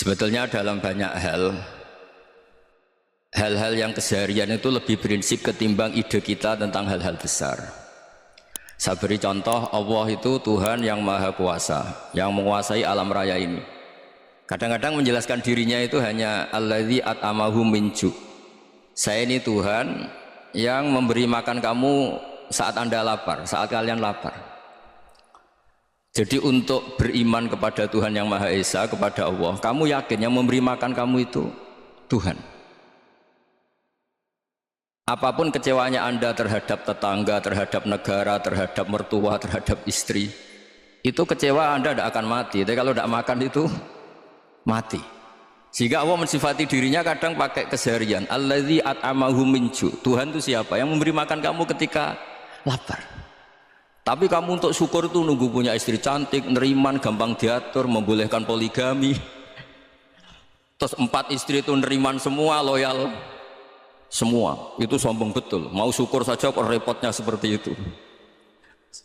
Sebetulnya dalam banyak hal-hal yang keseharian itu lebih prinsip ketimbang ide kita tentang hal-hal besar. Saya beri contoh, Allah itu Tuhan yang maha kuasa, yang menguasai alam raya ini. Kadang-kadang menjelaskan dirinya itu hanya alladzi at'amahum min ju'. Saya ini Tuhan yang memberi makan kamu saat Anda lapar, saat kalian lapar. Jadi untuk beriman kepada Tuhan yang Maha Esa, kepada Allah, kamu yakin yang memberi makan kamu itu Tuhan. Apapun kecewanya Anda terhadap tetangga, terhadap negara, terhadap mertua, terhadap istri, itu kecewa Anda tidak akan mati. Tapi kalau tidak makan itu mati. Sehingga Allah mensifati dirinya kadang pakai keseharian. Alladzi at'amahum min ju'. Tuhan itu siapa? Yang memberi makan kamu ketika lapar. Tapi kamu untuk syukur itu nunggu punya istri cantik, neriman, gampang diatur, membolehkan poligami. Terus 4 istri itu neriman semua, loyal semua. Itu sombong betul. Mau syukur saja kok repotnya seperti itu.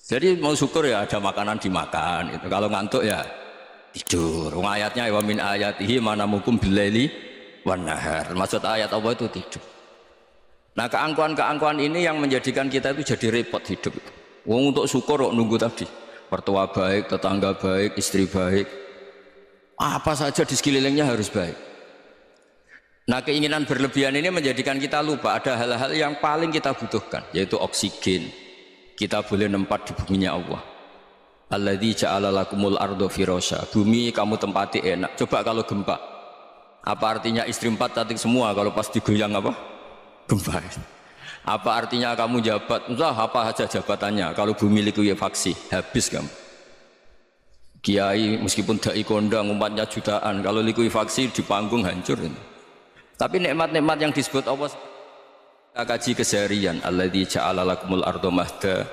Jadi mau syukur ya ada makanan dimakan. Itu. Kalau ngantuk ya tidur. Ayatnya wa min ayatihi manamukum billaili wan nahar. Maksud ayat Allah itu tidur. Nah keangkuhan-keangkuhan ini yang menjadikan kita itu jadi repot hidup. Wong untuk syukur kok nunggu tadi. Mertua baik, tetangga baik, istri baik. Apa saja di sekelilingnya harus baik. Nah keinginan berlebihan ini menjadikan kita lupa ada hal-hal yang paling kita butuhkan, yaitu oksigen. Kita boleh nempat di buminya Allah. Alladzi ja'ala lakumul ardo firasya. Bumi kamu tempati enak. Coba kalau gempa. Apa artinya istri 4 cantik semua kalau pas digoyang apa? Gempa. Apa artinya kamu jabat? Entah apa saja jabatannya. Kalau bumi likuifaksi, habis kamu. Kiai meskipun dai kondang umatnya jutaan, kalau likuifaksi di panggung hancur. Tapi nikmat-nikmat yang disebut Allah, kita kaji keseharian. Alladzi ja'ala lakumul ardo mahda.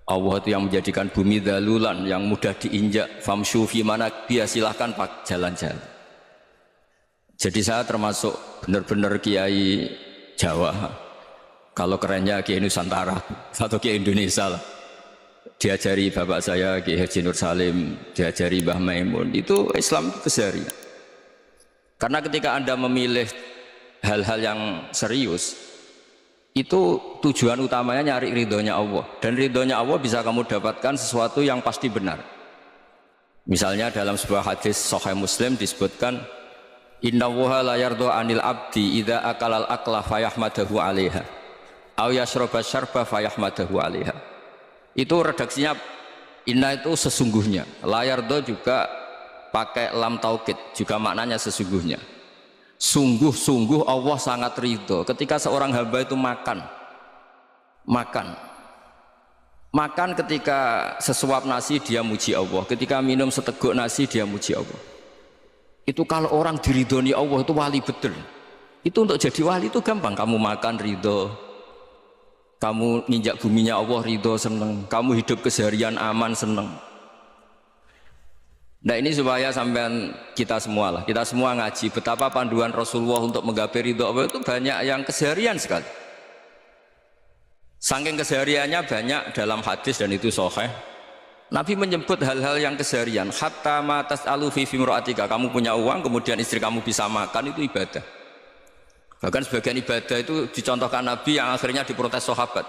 Allah itu yang menjadikan bumi dalulan, yang mudah diinjak. Famshu fi manakbiha, silahkan pak jalan-jalan. Jadi saya termasuk benar-benar kiai Jawa. Kalau kerennya Kiai Nusantara atau Kiai Indonesia lah. Diajari bapak saya Kiai Haji Nur Salim, diajari Mbah Maimun, itu Islam itu keseharian. Karena ketika Anda memilih hal-hal yang serius, itu tujuan utamanya nyari ridhonya Allah. Dan ridhonya Allah bisa kamu dapatkan sesuatu yang pasti benar. Misalnya dalam sebuah hadis Sahih Muslim disebutkan, Innallaha la yardha 'anil 'abdi idza akalal akla fayahmadahu 'alaiha. Au yashraba syarba fayahmadahu 'alaiha. Itu redaksinya inna itu sesungguhnya. Layar do juga pakai lam taukid, juga maknanya sesungguhnya. Sungguh-sungguh Allah sangat ridho ketika seorang hamba itu makan ketika sesuap nasi dia muji Allah, ketika minum seteguk nasi dia muji Allah. Itu kalau orang diridhoni Allah itu wali betul. Itu untuk jadi wali itu gampang. Kamu makan ridho, kamu nginjak buminya Allah ridho seneng, kamu hidup keseharian aman seneng. Nah ini supaya sampean kita semua ngaji betapa panduan Rasulullah untuk menggapai ridho Allah itu banyak yang keseharian sekali. Saking kesehariannya banyak dalam hadis dan itu sahih. Nabi menyebut hal-hal yang keseharian. Hatta ma tas'alu fi fimra'atika, kamu punya uang kemudian istri kamu bisa makan, itu ibadah. Bahkan sebagian ibadah itu dicontohkan Nabi yang akhirnya diprotes sahabat,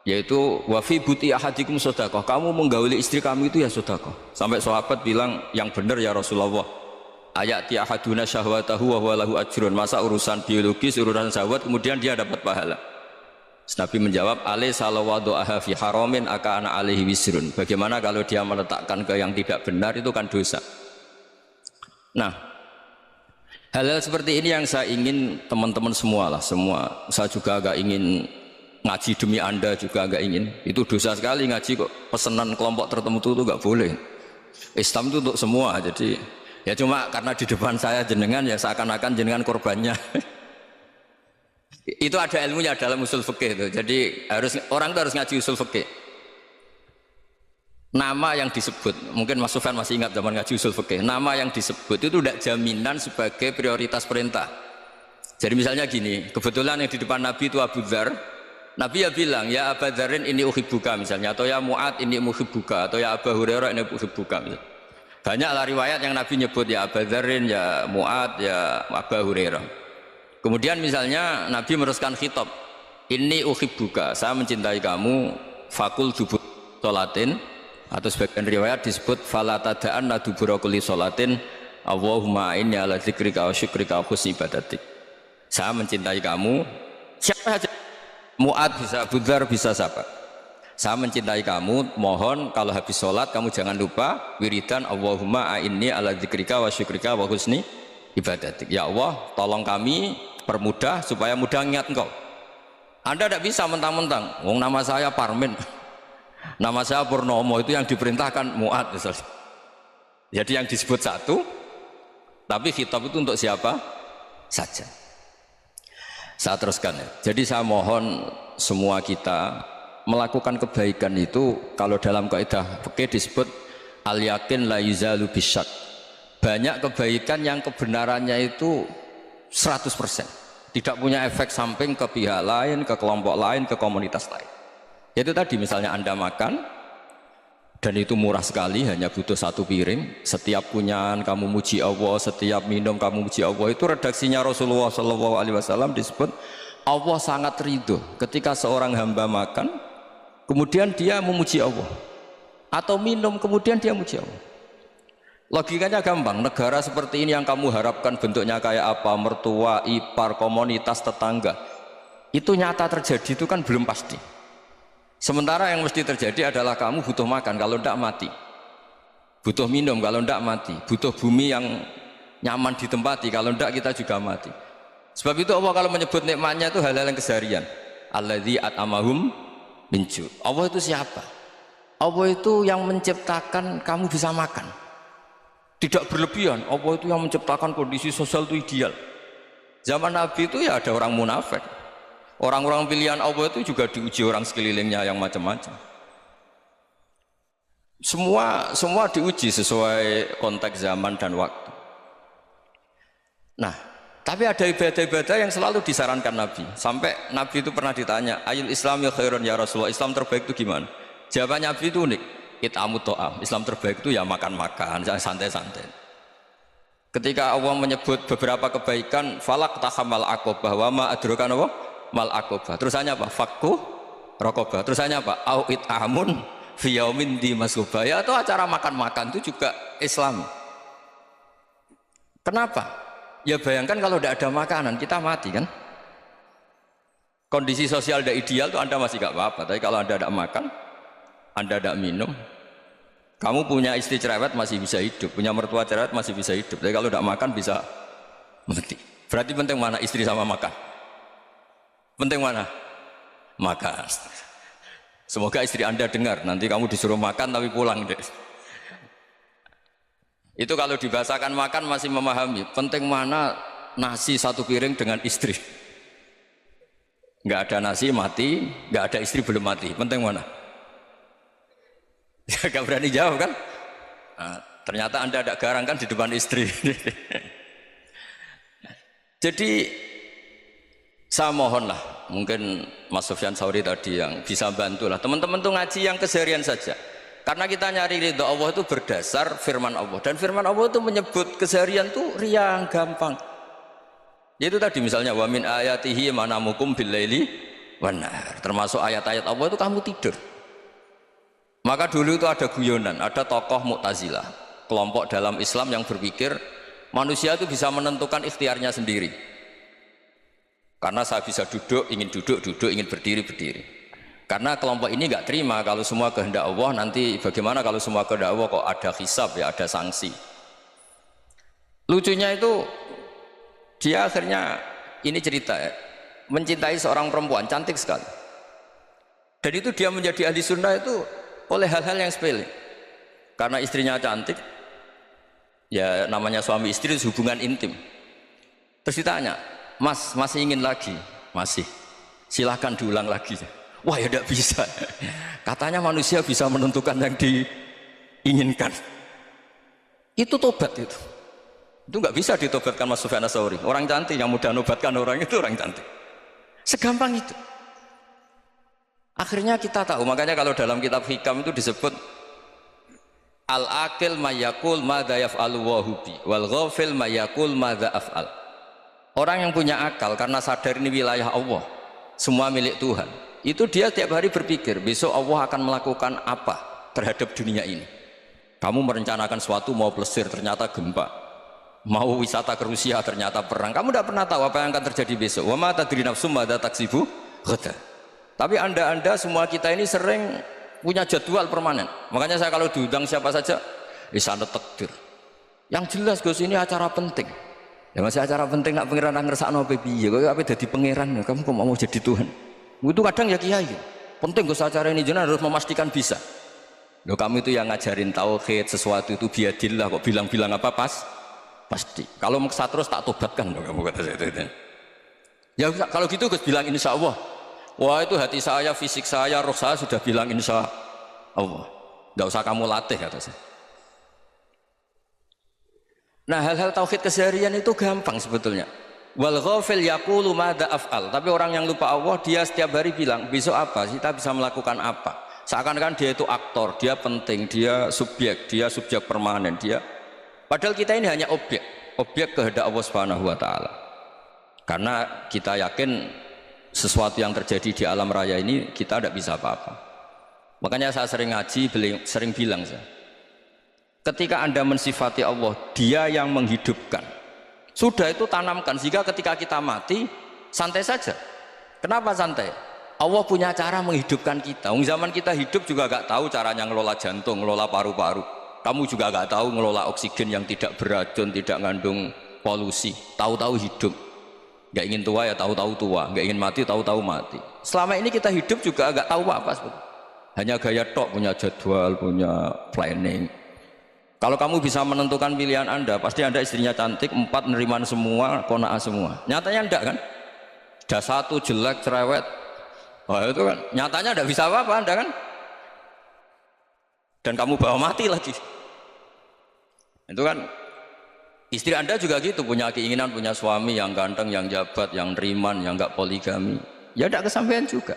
yaitu wa fi buti ahadikum sedekah, kamu menggauli istri kamu itu ya sedekah. Sampai sahabat bilang, yang benar ya Rasulullah, ayati ahaduna syahwatahu wa huwa lahu ajrun. Masa urusan biologis, urusan syahwat kemudian dia dapat pahala? Nabi menjawab, alaysa lawada'aha fi haramin akana alaihi wisrun. Bagaimana kalau dia meletakkan ke yang tidak benar, itu kan dosa. Nah, hal-hal seperti ini yang saya ingin teman-teman semua lah, semua. Saya juga agak ingin ngaji demi Anda juga agak ingin. Itu dosa sekali ngaji kok pesanan kelompok tertentu itu gak boleh. Islam itu untuk semua. Jadi ya cuma karena di depan saya jenengan ya seakan-akan jenengan korbannya. Itu ada ilmunya dalam usul fikih itu. Jadi orang itu harus ngaji usul fikih. Nama yang disebut, mungkin Mas Sufyan masih ingat zaman ngaji usul fikih. Nama yang disebut itu tidak jaminan sebagai prioritas perintah. Jadi misalnya gini, kebetulan yang di depan Nabi itu Abu Dzar. Nabi ya bilang, ya Abu Dzarin ini uhibbuka misalnya, atau ya Mu'ad ini uhibbuka, atau ya Abu Hurairah ini uhibbuka misalnya. Banyaklah riwayat yang Nabi nyebut ya Abu Dzarrin, ya Mu'ad, ya Abu Hurairah. Kemudian misalnya Nabi meneruskan khitab, ini uhibbuka, saya mencintai kamu, fakul dubur sholatin, atau sebagian riwayat disebut fala tada'anna dubura kulli sholatin Allahumma inni ala dzikrika wa syukrika wa husni ibadatik. Saya mencintai kamu, siapa saja, Mu'ad bisa, Abu Dzar bisa, siapa. Saya mencintai kamu, mohon kalau habis sholat kamu jangan lupa wiridan Allahumma inni ala dzikrika wa syukrika wa husni ibadatik. Ya Allah, tolong kami permudah supaya mudah ingat engkau. Anda tidak bisa mentang-mentang, wong nama saya Parmin, nama saya Purnomo, itu yang diperintahkan Mu'ad misalnya. Jadi yang disebut satu, tapi khitab itu untuk siapa saja. Saya teruskan ya. Jadi saya mohon semua kita melakukan kebaikan itu, kalau dalam kaidah fikih disebut al yakin la yuzalu bisyak. Banyak kebaikan yang kebenarannya itu 100%. Tidak punya efek samping ke pihak lain, ke kelompok lain, ke komunitas lain. Itu tadi misalnya Anda makan dan itu murah sekali, hanya butuh satu piring, setiap kunyahan kamu muji Allah, setiap minum kamu muji Allah. Itu redaksinya Rasulullah SAW disebut Allah sangat ridho ketika seorang hamba makan kemudian dia memuji Allah, atau minum kemudian dia muji Allah. Logikanya gampang, negara seperti ini yang kamu harapkan bentuknya kayak apa, mertua, ipar, komunitas, tetangga, itu nyata terjadi itu kan belum pasti. Sementara yang mesti terjadi adalah kamu butuh makan, kalau tidak mati, butuh minum, kalau tidak mati, butuh bumi yang nyaman ditempati, kalau tidak kita juga mati. Sebab itu Allah kalau menyebut nikmatnya itu hal-hal yang keseharian. Alladzi at'amahum min ju'. Allah itu siapa? Allah itu yang menciptakan kamu bisa makan. Tidak berlebihan. Allah itu yang menciptakan kondisi sosial itu ideal. Zaman Nabi itu ya ada orang munafik. Orang-orang pilihan Allah itu juga diuji orang sekelilingnya yang macam-macam. Semua diuji sesuai konteks zaman dan waktu. Nah, tapi ada ibadah-ibadah yang selalu disarankan Nabi. Sampai Nabi itu pernah ditanya, ayul islami khairun ya Rasulullah, Islam terbaik itu gimana? Jawaban Nabi itu unik, it'amut to'am. Islam terbaik itu ya makan-makan, santai-santai. Ketika Allah menyebut beberapa kebaikan, falak tahamal aqobah, wa ma adrokan apa? Mal aqobah. Terusannya apa? Fakku rokobah. Terusannya apa? Au it'amun fiyaumin di masubah. Ya, itu acara makan-makan itu juga Islam. Kenapa? Ya bayangkan kalau tidak ada makanan, kita mati kan? Kondisi sosial tidak ideal tuh Anda masih gak apa-apa. Tapi kalau Anda tidak makan, Anda tidak minum, kamu punya istri cerewet masih bisa hidup, punya mertua cerewet masih bisa hidup. Tapi kalau tidak makan bisa mati. Berarti penting mana istri sama makan? Penting mana? Makan. Semoga istri Anda dengar, nanti kamu disuruh makan tapi pulang deh. Itu kalau dibahasakan makan masih memahami. Penting mana nasi satu piring dengan istri. Nggak ada nasi mati, nggak ada istri belum mati. Penting mana? Ya nggak berani jawab kan? Nah, ternyata Anda ada garang kan di depan istri. Jadi saya mohonlah, mungkin Mas Sufyan Sauri tadi yang bisa bantulah. Teman-teman tuh ngaji yang keseharian saja. Karena kita nyari ridho Allah itu berdasar firman Allah, dan firman Allah itu menyebut keseharian itu riang gampang. Yaitu tadi misalnya wa min ayatihi manamukum billaili wan nahar. Termasuk ayat-ayat Allah itu kamu tidur. Maka dulu itu ada guyonan, ada tokoh Mu'tazilah, kelompok dalam Islam yang berpikir manusia itu bisa menentukan ikhtiarnya sendiri. Karena saya bisa duduk, ingin berdiri, berdiri. Karena kelompok ini nggak terima kalau semua kehendak Allah, nanti bagaimana kalau semua kehendak Allah kok ada hisab ya, ada sanksi. Lucunya itu dia akhirnya ini cerita ya, mencintai seorang perempuan cantik sekali. Dan itu dia menjadi ahli sunnah itu oleh hal-hal yang sepele. Karena istrinya cantik, ya namanya suami istri itu hubungan intim. Terus ditanya, Mas masih ingin lagi? Masih. Silahkan diulang lagi. Wah ya tidak bisa. Katanya manusia bisa menentukan yang diinginkan. Itu tobat itu. Itu nggak bisa ditobatkan Mas Sufyan Ats-Tsauri. Orang cantik yang mudah nobatkan orang itu orang cantik. Segampang itu. Akhirnya kita tahu, makanya kalau dalam kitab Hikam itu disebut Al-akil mayakul madza yaf'alu wa hubi wal ghafil mayakul madza af'al. Orang yang punya akal karena sadar ini wilayah Allah, semua milik Tuhan, itu dia tiap hari berpikir besok Allah akan melakukan apa terhadap dunia ini. Kamu merencanakan suatu mau plesir ternyata gempa, mau wisata ke Rusia ternyata perang, kamu tidak pernah tahu apa yang akan terjadi besok. Wa ma tadri nafsum madza taksibu ghadan. Tapi anda semua kita ini sering punya jadwal permanen. Makanya saya kalau diundang siapa saja sana takdir yang jelas Gus ini acara penting. Ya masih acara penting nak pangeran ngersakno apa piye kok ape dadi pangeran kamu kok mau jadi Tuhan. Itu kadang ya kiai penting Gus acara ini jenengan harus memastikan bisa. Loh kamu itu yang ngajarin tauhid sesuatu itu biadillah kok bilang-bilang apa pasti. Kalau maksa terus tak tobatkan loh kamu kata saya. Ya kalau gitu Gus bilang insya Allah. Wah itu hati saya, fisik saya, roh saya sudah bilang insya Allah. Tidak usah kamu latih kata saya. Nah hal-hal tauhid keseharian itu gampang sebetulnya. Wal ghafil yaqulu madza af'al. Tapi orang yang lupa Allah dia setiap hari bilang besok apa? Kita bisa melakukan apa? Seakan-akan dia itu aktor, dia penting, dia subjek permanen, dia. Padahal kita ini hanya objek kehendak Allah Subhanahu wa taala. Karena kita yakin sesuatu yang terjadi di alam raya ini kita tidak bisa apa-apa. Makanya saya sering ngaji, sering bilang saya, ketika anda mensifati Allah, dia yang menghidupkan, sudah itu tanamkan sehingga ketika kita mati santai saja. Kenapa santai? Allah punya cara menghidupkan kita. Zaman kita hidup juga gak tahu caranya ngelola jantung, ngelola paru-paru. Kamu juga gak tahu ngelola oksigen yang tidak beracun, tidak ngandung polusi. Tahu-tahu hidup. Gak ingin tua ya tahu-tahu tua, gak ingin mati tahu-tahu mati. Selama ini kita hidup juga gak tahu apa sebetulnya. Hanya gaya tok, punya jadwal, punya planning. Kalau kamu bisa menentukan pilihan anda, pasti anda istrinya cantik, 4 neriman semua, kona'ah semua. Nyatanya enggak kan? Sudah 1 jelek, cerewet. Wah itu kan, nyatanya enggak bisa apa-apa anda kan? Dan kamu bawa mati lagi. Itu kan, istri anda juga gitu, punya keinginan, punya suami yang ganteng, yang jabat, yang neriman, yang enggak poligami. Ya enggak kesampaian juga.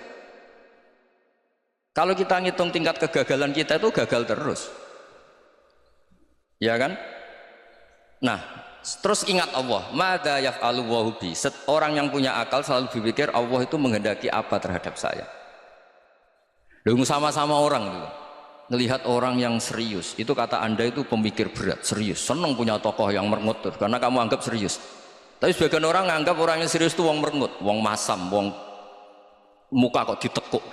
Kalau kita ngitung tingkat kegagalan kita itu gagal terus. Ya kan? Nah, terus ingat Allah, madza yaf'alu wa hubi. Orang yang punya akal selalu berpikir Allah itu menghendaki apa terhadap saya. Lalu sama-sama orang gitu. Melihat orang yang serius, itu kata anda itu pemikir berat, serius. Senang punya tokoh yang merengut karena kamu anggap serius. Tapi sebagian orang anggap orang yang serius itu wong merengut, wong masam, wong muka kok ditekuk.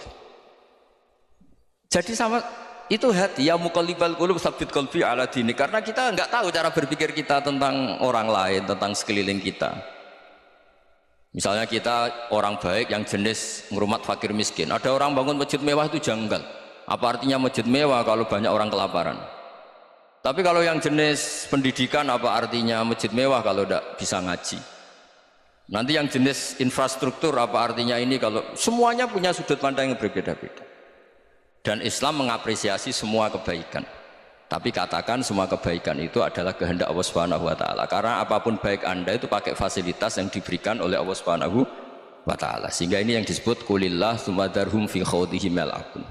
Jadi sama itu hati ya muqallibal qulub tsabbit qalbi ala dini, karena kita nggak tahu cara berpikir kita tentang orang lain, tentang sekeliling kita. Misalnya kita orang baik yang jenis ngurmat fakir miskin, ada orang bangun masjid mewah itu janggal. Apa artinya masjid mewah kalau banyak orang kelaparan? Tapi kalau yang jenis pendidikan, apa artinya masjid mewah kalau tidak bisa ngaji? Nanti yang jenis infrastruktur, apa artinya ini kalau semuanya punya sudut pandang yang berbeda-beda. Dan Islam mengapresiasi semua kebaikan. Tapi katakan semua kebaikan itu adalah kehendak Allah Subhanahu wa taala. Karena apapun baik anda itu pakai fasilitas yang diberikan oleh Allah Subhanahu wa taala. Sehingga ini yang disebut qulillah tsumma darhum fi khawdihim yal'abun.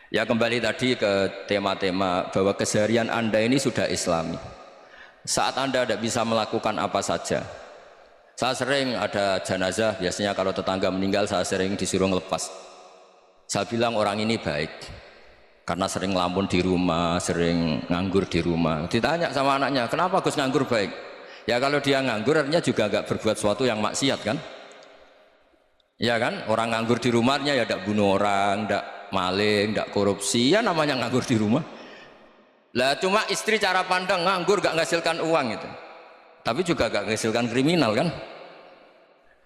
Ya kembali tadi ke tema-tema bahwa keseharian anda ini sudah Islami. Saat anda tidak bisa melakukan apa saja. Saya sering ada jenazah, biasanya kalau tetangga meninggal saya sering disuruh ngelepas. Saya bilang orang ini baik karena sering ngelamun di rumah, sering nganggur di rumah. Ditanya sama anaknya, kenapa Gus nganggur baik? Ya kalau dia nganggur artinya juga agak berbuat sesuatu yang maksiat kan? Ya kan? Orang nganggur di rumahnya ya tidak bunuh orang, tidak maling, tidak korupsi, ya namanya nganggur di rumah. Lah cuma istri cara pandang nganggur gak menghasilkan uang itu. Tapi juga gak menghasilkan kriminal kan?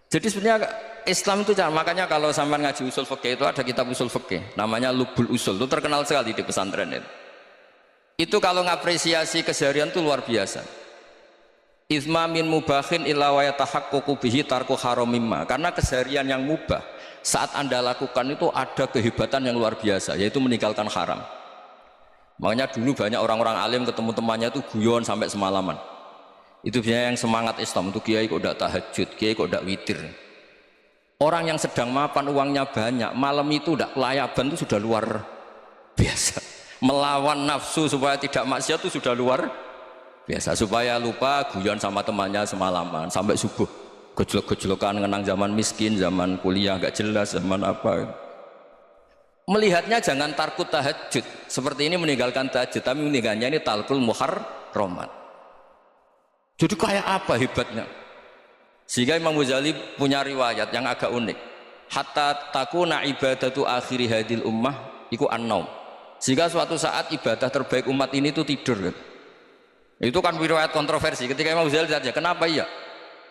Jadi sebenarnya Islam itu makanya kalau sampai ngaji usul fikih itu ada kitab usul fikih namanya Lubul Usul, itu terkenal sekali di pesantren itu. Itu kalau ngapresiasi keseharian itu luar biasa. Izma min mubahin illa wa yatahaqqaqu bihi tarku haramimma. Karena keseharian yang mubah saat anda lakukan itu ada kehebatan yang luar biasa, yaitu meninggalkan haram. Makanya dulu banyak orang-orang alim ketemu temannya itu guyon sampai semalaman. Itu biasanya yang semangat Islam itu kiai kok tidak tahajud, kiai kok tidak witir. Orang yang sedang mapan uangnya banyak, malam itu tidak kelayaban itu sudah luar biasa. Melawan nafsu supaya tidak maksiat itu sudah luar biasa. Supaya lupa guyon sama temannya semalaman sampai subuh, gejlok-gejlokan ngenang zaman miskin, zaman kuliah nggak jelas, zaman apa. Melihatnya jangan tarkut tahajud seperti ini, meninggalkan tahajud, tapi meninggalnya ini talkul muharramat. Jadi kayak apa hebatnya? Sehingga Imam Ghazali punya riwayat yang agak unik. Hatta takuna ibadatu akhiri hadil ummah iku an-naum. Sehingga suatu saat ibadah terbaik umat ini itu tidur. Itu kan riwayat kontroversi. Ketika Imam Ghazali saja, kenapa iya?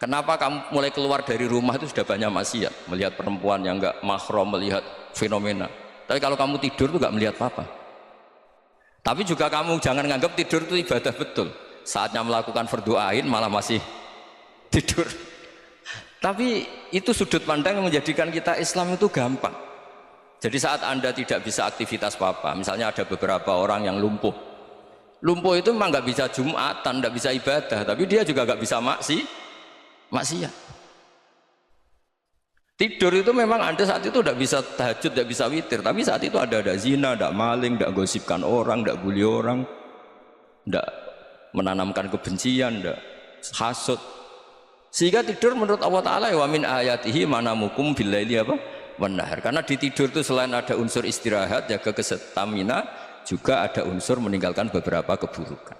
Kenapa kamu mulai keluar dari rumah itu sudah banyak maksiat, melihat perempuan yang enggak mahram, melihat fenomena. Tapi kalau kamu tidur itu enggak melihat apa-apa. Tapi juga kamu jangan nganggap tidur itu ibadah betul. Saatnya melakukan fardu ain malah masih tidur. Tapi itu sudut pandang yang menjadikan kita Islam itu gampang. Jadi saat Anda tidak bisa aktivitas apa-apa, misalnya ada beberapa orang yang lumpuh. Lumpuh itu memang nggak bisa Jumatan, nggak bisa ibadah, tapi dia juga nggak bisa maksiat. Tidur itu memang Anda saat itu tidak bisa tahajud, tidak bisa witir, tapi saat itu ada zina, ada maling, tidak gosipkan orang, tidak bully orang, tidak menanamkan kebencian, tidak hasud. Sehingga tidur menurut Allah Ta'ala wa min ayatihi manamukum billaili apa? Wan-nahar. Karena di tidur itu selain ada unsur istirahat, jaga kestamina, juga ada unsur meninggalkan beberapa keburukan.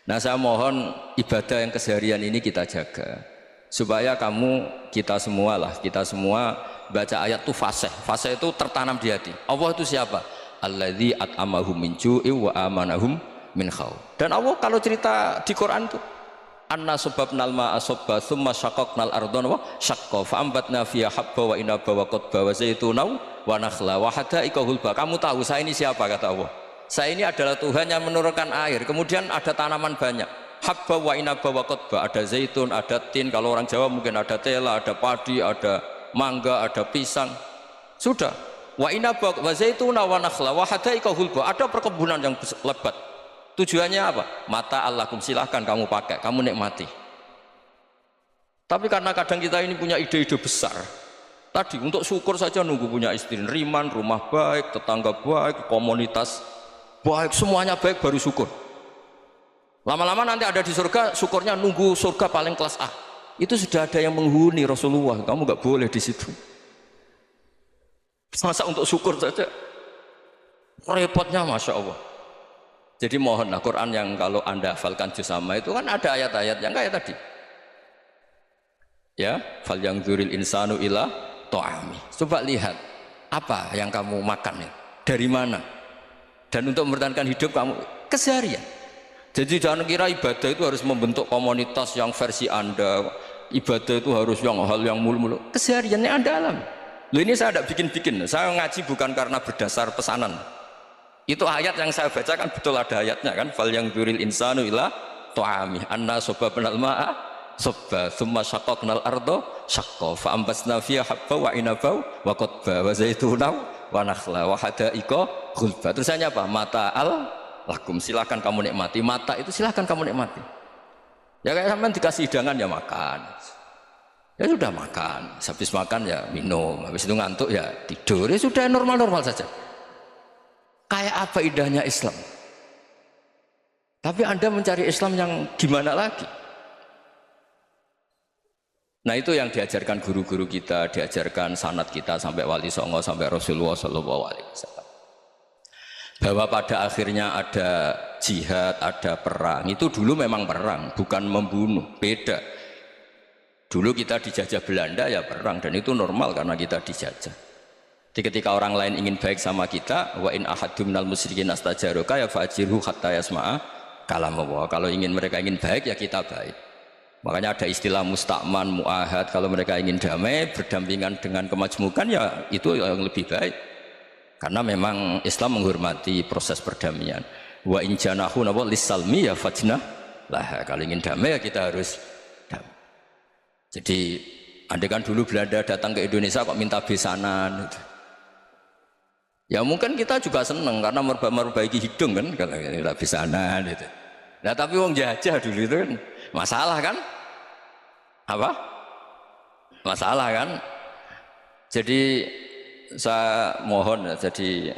Nah, saya mohon ibadah yang keseharian ini kita jaga supaya kita semua baca ayat itu fasih itu tertanam di hati. Allah itu siapa? Alladzi at'amahum min ju'i wa amanahum min khauf. Dan Allah kalau cerita di Quran itu anna sababnal ma'a sabba thumma syaqaqnal ardha wa syaqqa fa ambatna fiha habba wa inaba wa qadba wa zaituna wa nakhla wa hada'iqa hulba. Kamu tahu saya ini siapa, kata Allah? Saya ini adalah Tuhan yang menurunkan air, kemudian ada tanaman banyak, habba wa inaba wa qadba, ada zaitun, ada tin, kalau orang Jawa mungkin ada tela, ada padi, ada mangga, ada pisang. Sudah. Wa inaba wa zaituna wa nakhla wa hada'iqa hulba, ada perkebunan yang lebat. Tujuannya apa? Mata Allahkum, silahkan kamu pakai, kamu nikmati. Tapi karena kadang kita ini punya ide-ide besar, tadi untuk syukur saja nunggu punya istri riman, rumah baik, tetangga baik, komunitas baik, semuanya baik baru syukur. Lama-lama nanti ada di surga, syukurnya nunggu surga paling kelas A. Itu sudah ada yang menghuni Rasulullah, kamu nggak boleh di situ. Masa untuk syukur saja repotnya, Masya Allah. Jadi mohonlah Quran yang kalau Anda hafalkan juz amma itu kan ada ayat-ayat yang kayak tadi. Ya, fal yang dzuril insanu ila ta'ami. Coba lihat apa yang kamu makan ya, dari mana? Dan untuk mempertahankan hidup kamu keseharian. Jadi jangan kira ibadah itu harus membentuk komunitas yang versi Anda. Ibadah itu harus hal yang mulu-mulu. Kesehariannya Anda alami. Loh, ini saya tidak bikin-bikin. Saya ngaji bukan karena berdasar pesanan. Itu ayat yang saya baca kan betul ada ayatnya kan, fal yang dzuril insanu ila ta'ami anna sababnal ma'a sabba thumma syaqaqnal ardha syaqqa fa ambasna fiha habba wa inaba wa qadba wa zaituna wa nakhla wa hada'iqa ghulba. Terusannya apa? Mata'al lakum, silakan kamu nikmati. Mata itu silakan kamu nikmati. Ya kayak sampean dikasih hidangan ya makan. Ya sudah makan, habis makan ya minum, habis itu ngantuk ya tidur. Ya sudah normal-normal saja. Kayak apa indahnya Islam. Tapi Anda mencari Islam yang gimana lagi? Nah, itu yang diajarkan guru-guru kita, diajarkan sanad kita sampai Wali Songo, sampai Rasulullah SAW. Bahwa pada akhirnya ada jihad, ada perang. Itu dulu memang perang, bukan membunuh, beda. Dulu kita dijajah Belanda ya perang, dan itu normal karena kita dijajah. Jadi ketika orang lain ingin baik sama kita, wa in ahadum minal musyrikin astajaroka ya fa'ajirhu hatta yasma'a kalam Allah. Kalau mereka ingin baik ya kita baik. Makanya ada istilah musta'man, mu'ahad. Kalau mereka ingin damai, berdampingan dengan kemajmukan ya itu yang lebih baik. Karena memang Islam menghormati proses perdamaian. Wa in janahu nawa lissalmi ya fajnah lah. Kalau ingin damai ya kita harus damai. Jadi andai kan dulu Belanda datang ke Indonesia kok minta besanan gitu. Ya mungkin kita juga seneng karena memperbaiki hidung kan, kalau kita besanan gitu. Nah tapi wong jajah dulu itu kan masalah kan? Apa? Masalah kan? Jadi saya mohon jadi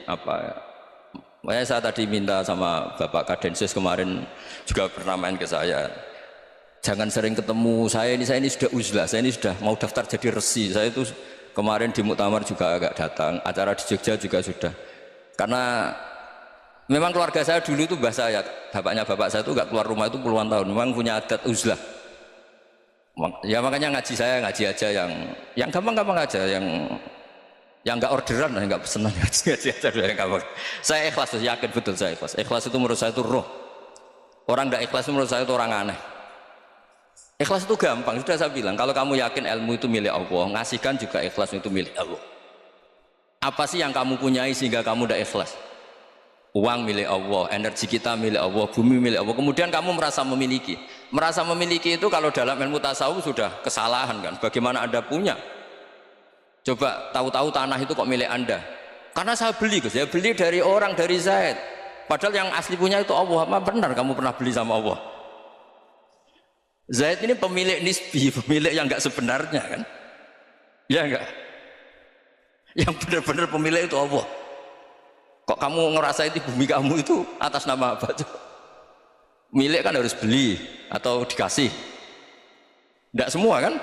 Makanya saya tadi minta sama Bapak Kadensus kemarin juga pernah main ke saya. Jangan sering ketemu saya ini sudah uzlah, saya ini sudah mau daftar jadi resi. Saya itu kemarin di Muktamar juga agak datang, acara di Jogja juga sudah. Karena memang keluarga saya dulu itu mbah saya, bapaknya bapak saya itu nggak keluar rumah itu puluhan tahun, memang punya adat uzlah. Ya makanya ngaji saya ngaji aja yang gampang-gampang aja, yang nggak orderan, nggak pesenan, ngaji aja dulu yang gampang. Saya ikhlas, yakin betul saya ikhlas. Ikhlas itu menurut saya itu roh. Orang nggak ikhlas itu menurut saya itu orang aneh. Ikhlas itu gampang, sudah saya bilang. Kalau kamu yakin ilmu itu milik Allah, ngasihkan juga ikhlas itu milik Allah. Apa sih yang kamu punyai sehingga kamu tidak ikhlas? Uang milik Allah, energi kita milik Allah, bumi milik Allah. Kemudian kamu merasa memiliki. Merasa memiliki itu kalau dalam ilmu tasawuf sudah kesalahan kan? Bagaimana Anda punya? Coba tahu-tahu tanah itu kok milik Anda? Karena saya beli, Gus. Saya beli dari orang, dari Zaid. Padahal yang asli punya itu Allah. Apa benar kamu pernah beli sama Allah? Zaid ini pemilik nisbi, pemilik yang enggak sebenarnya kan? Ya enggak? Yang benar-benar pemilik itu Allah. Kok kamu ngerasa itu bumi kamu itu atas nama apa? Milik kan harus beli atau dikasih. Enggak semua kan?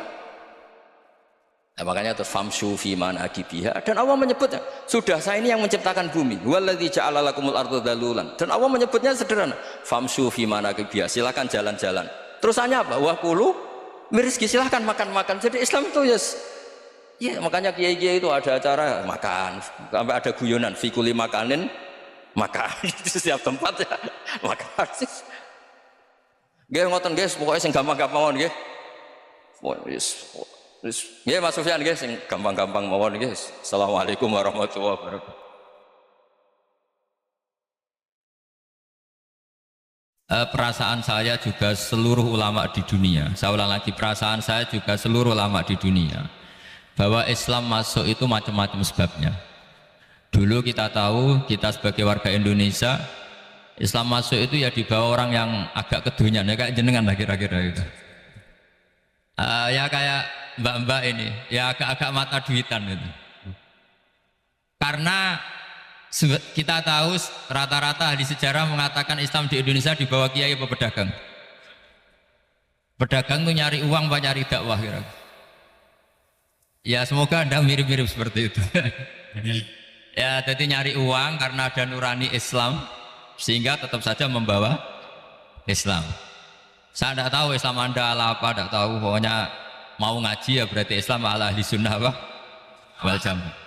Nah, makanya itu famshu fi manakibiha, dan Allah menyebutnya sudah saya ini yang menciptakan bumi, waladzi ja'ala lakumul arda dalulan, dan Allah menyebutnya sederhana, famshu fi manakibiha, silakan jalan-jalan. Terusannya apa? Wa kulu mirizki, silakan makan-makan. Jadi Islam itu ya makanya kiai-kiai itu ada acara makan, sampai ada guyonan fikuli makanin makan di setiap tempat ya makan. Nggih ngoten guys, pokoknya sing gampang-gampang mawon nggih. Nggih Mas Sufyan nggih sing gampang-gampang mawon nggih. Assalamualaikum warahmatullahi wabarakatuh. Perasaan saya juga seluruh ulama di dunia, saya ulang lagi, perasaan saya juga seluruh ulama di dunia, bahwa Islam masuk itu macam-macam sebabnya. Dulu kita tahu, kita sebagai warga Indonesia, Islam masuk itu ya dibawa orang yang agak kedonyan, ya kayak jenengan lah kira-kira gitu. Ya kayak mbak-mbak ini, ya agak-agak mata duitan gitu. Karena kita tahu rata-rata ahli sejarah mengatakan Islam di Indonesia dibawa kiai apa pedagang. Pedagang itu nyari uang apa nyari dakwah kira. Ya semoga Anda mirip-mirip seperti itu. Ya jadi nyari uang karena ada nurani Islam sehingga tetap saja membawa Islam. Saya tidak tahu Islam Anda ala apa, tidak tahu, pokoknya mau ngaji ya berarti Islam ala ahli sunnah wal jamaah.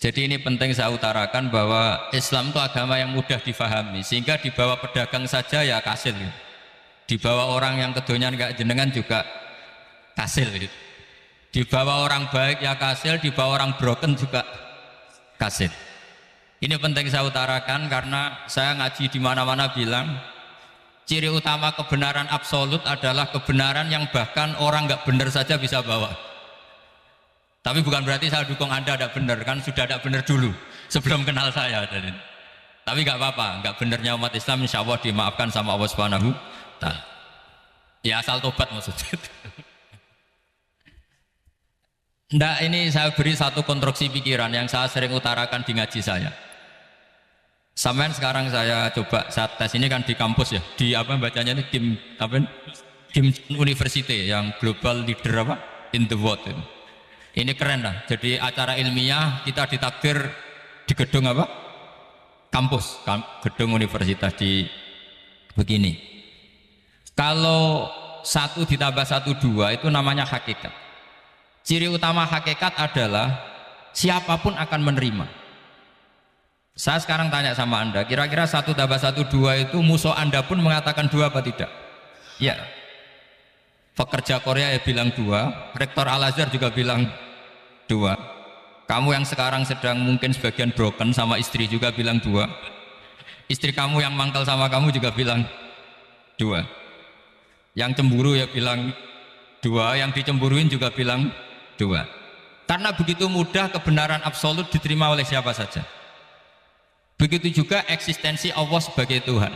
Jadi ini penting saya utarakan bahwa Islam itu agama yang mudah difahami, sehingga dibawa pedagang saja ya kasil gitu. Dibawa orang yang kedonyan kayak jenengan juga kasil gitu. Dibawa orang baik ya kasil, dibawa orang broken juga kasil. Ini penting saya utarakan karena saya ngaji di mana-mana bilang ciri utama kebenaran absolut adalah kebenaran yang bahkan orang nggak benar saja bisa bawa. Tapi bukan berarti saya dukung Anda tidak benar, kan sudah tidak benar dulu sebelum kenal saya. Tapi nggak apa-apa, nggak benarnya umat Islam insya Allah dimaafkan sama Allah Subhanahu wa Ta'ala. Ya asal tobat maksudnya. Nggak, ini saya beri satu konstruksi pikiran yang saya sering utarakan di ngaji saya. Sampai sekarang saya coba saat tes ini kan di kampus ya, di apa bacanya ini Kim University yang global leader apa in the world ini. Ini keren lah, jadi acara ilmiah kita ditakdir di gedung apa? Kampus, gedung universitas di begini. Kalau 1 ditambah 1 2 itu namanya hakikat. Ciri utama hakikat adalah siapapun akan menerima. Saya sekarang tanya sama Anda, kira-kira 1 tambah 1 2 itu musuh Anda pun mengatakan 2 apa tidak? Ya. Pekerja Korea ya bilang 2, rektor Al-Azhar juga bilang 2. Kamu yang sekarang sedang mungkin sebagian broken sama istri juga bilang 2. Istri kamu yang mangkal sama kamu juga bilang 2. Yang cemburu ya bilang 2, yang dicemburuin juga bilang 2. Karena begitu mudah kebenaran absolut diterima oleh siapa saja. Begitu juga eksistensi Allah sebagai Tuhan.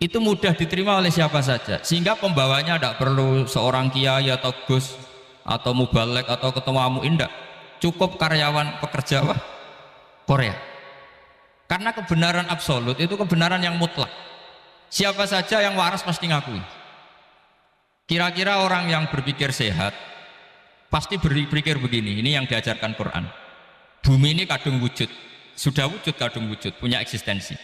Itu mudah diterima oleh siapa saja, sehingga pembawanya tidak perlu seorang kiai atau gus atau mubalek atau ketua muin, cukup karyawan pekerja Korea. Karena kebenaran absolut itu kebenaran yang mutlak. Siapa saja yang waras pasti ngakui. Kira-kira orang yang berpikir sehat pasti berpikir begini, ini yang diajarkan Quran. Bumi ini kadung wujud, sudah wujud kadung wujud, punya eksistensi.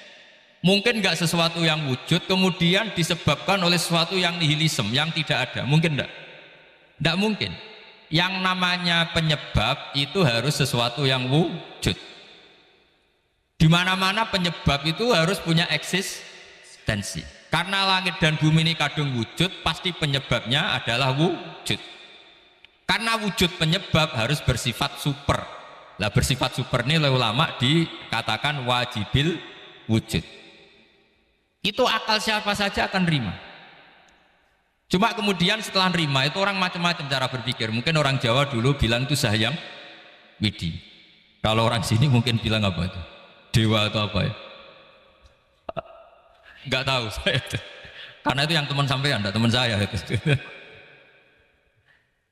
Mungkin nggak sesuatu yang wujud kemudian disebabkan oleh sesuatu yang nihilisme, yang tidak ada. Mungkin enggak? Enggak mungkin. Yang namanya penyebab itu harus sesuatu yang wujud. Di mana-mana penyebab itu harus punya eksistensi. Karena langit dan bumi ini kadung wujud, pasti penyebabnya adalah wujud. Karena wujud penyebab harus bersifat super. Lah bersifat super ini oleh ulama dikatakan wajibil wujud. Itu akal siapa saja akan terima. Cuma kemudian setelah nerima itu orang macam-macam cara berpikir. Mungkin orang Jawa dulu bilang itu Sahyang Widi. Kalau orang sini mungkin bilang apa itu? Dewa atau apa ya? Enggak tahu saya itu. Karena itu yang teman sampean, enggak teman saya itu.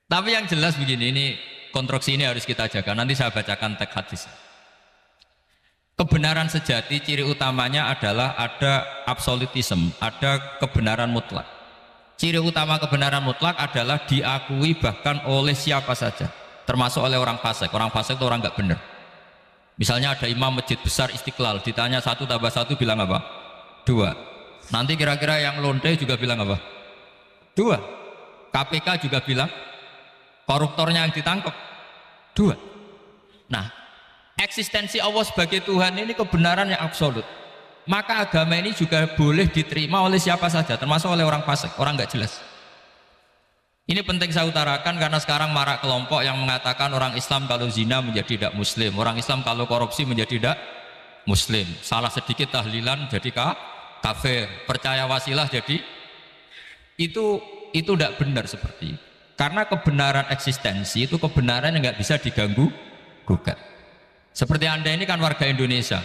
Tapi yang jelas begini, ini konstruksi ini harus kita jaga. Nanti saya bacakan teks hadis. Kebenaran sejati ciri utamanya adalah ada absolutisme, ada kebenaran mutlak. Ciri utama kebenaran mutlak adalah diakui bahkan oleh siapa saja, termasuk oleh orang fasik. Orang fasik itu orang nggak benar. Misalnya ada imam masjid besar Istiqlal, ditanya 1 tambah 1 bilang apa? 2. Nanti kira-kira yang lonte juga bilang apa? 2. KPK juga bilang, koruptornya yang ditangkap 2. Nah, eksistensi Allah sebagai Tuhan ini kebenaran yang absolut. Maka agama ini juga boleh diterima oleh siapa saja, termasuk oleh orang fasik, orang nggak jelas. Ini penting saya utarakan karena sekarang marak kelompok yang mengatakan orang Islam kalau zina menjadi tidak muslim, orang Islam kalau korupsi menjadi tidak muslim, salah sedikit tahlilan jadi kafir, percaya wasilah jadi itu tidak benar seperti itu. Karena kebenaran eksistensi itu kebenaran yang nggak bisa diganggu gugat. Seperti Anda ini kan warga Indonesia,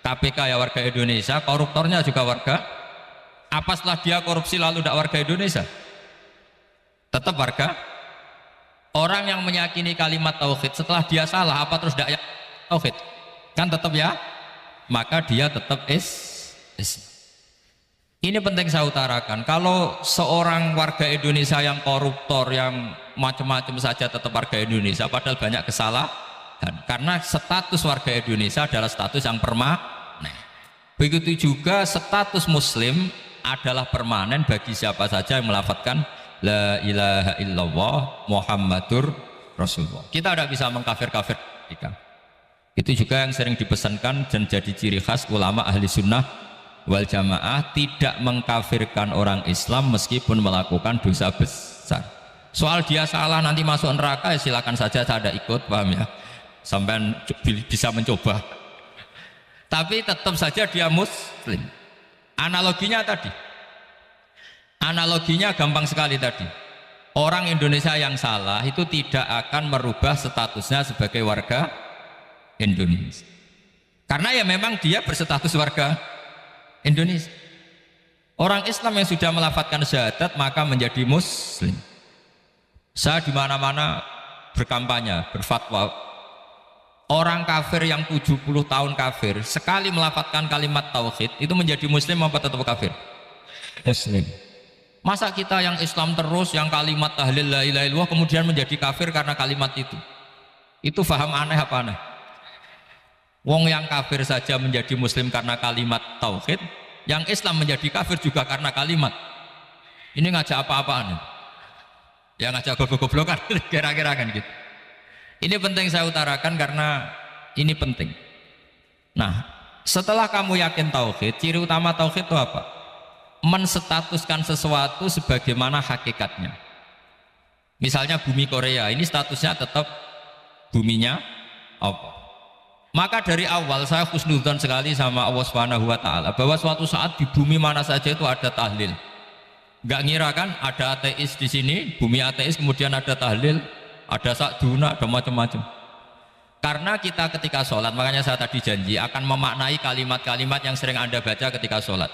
KPK ya warga Indonesia, koruptornya juga warga. Apa setelah dia korupsi lalu tidak warga Indonesia? Tetap warga. Orang yang meyakini kalimat tauhid setelah dia salah apa terus tidak tauhid? Kan tetap ya. Maka dia tetap Ini penting saya utarakan. Kalau seorang warga Indonesia yang koruptor, yang macam-macam saja tetap warga Indonesia, padahal banyak kesalahan. Karena status warga Indonesia adalah status yang permanen. Begitu juga status Muslim adalah permanen bagi siapa saja yang melafadzkan La ilaha illallah Muhammadur Rasulullah. Kita tidak bisa mengkafir-kafir. Itu juga yang sering dipesankan dan jadi ciri khas ulama ahli sunnah wal jamaah, tidak mengkafirkan orang Islam meskipun melakukan dosa besar. Soal dia salah nanti masuk neraka ya silakan saja, saya ada ikut, paham ya, sampai bisa mencoba, tapi tetap saja dia muslim. Analoginya gampang sekali tadi. Orang Indonesia yang salah itu tidak akan merubah statusnya sebagai warga Indonesia, karena ya memang dia berstatus warga Indonesia. Orang Islam yang sudah melafadzkan syahadat maka menjadi muslim. Saya di mana-mana berkampanye, berfatwa. Orang kafir yang 70 tahun kafir, sekali melafadzkan kalimat tauhid itu menjadi muslim apa tetap kafir? Muslim. Masa kita yang Islam terus, yang kalimat tahlil la ilaha illallah kemudian menjadi kafir karena kalimat itu? Itu faham aneh apa aneh? Wong yang kafir saja menjadi muslim karena kalimat tauhid, yang Islam menjadi kafir juga karena kalimat. Ini ngajak apa-apaan? Ya ngajak goblok-goblokan kira-kira kan gitu. Ini penting saya utarakan karena ini penting. Nah, setelah kamu yakin tauhid, ciri utama tauhid itu apa? Menstatuskan sesuatu sebagaimana hakikatnya. Misalnya bumi Korea, ini statusnya tetap buminya apa? Maka dari awal saya husnudzon sekali sama Allah Subhanahu wa taala bahwa suatu saat di bumi mana saja itu ada tahlil. Enggak ngira kan ada ateis di sini, bumi ateis kemudian ada tahlil, ada sakduna, ada macam-macam. Karena kita ketika sholat, makanya saya tadi janji akan memaknai kalimat-kalimat yang sering Anda baca ketika sholat.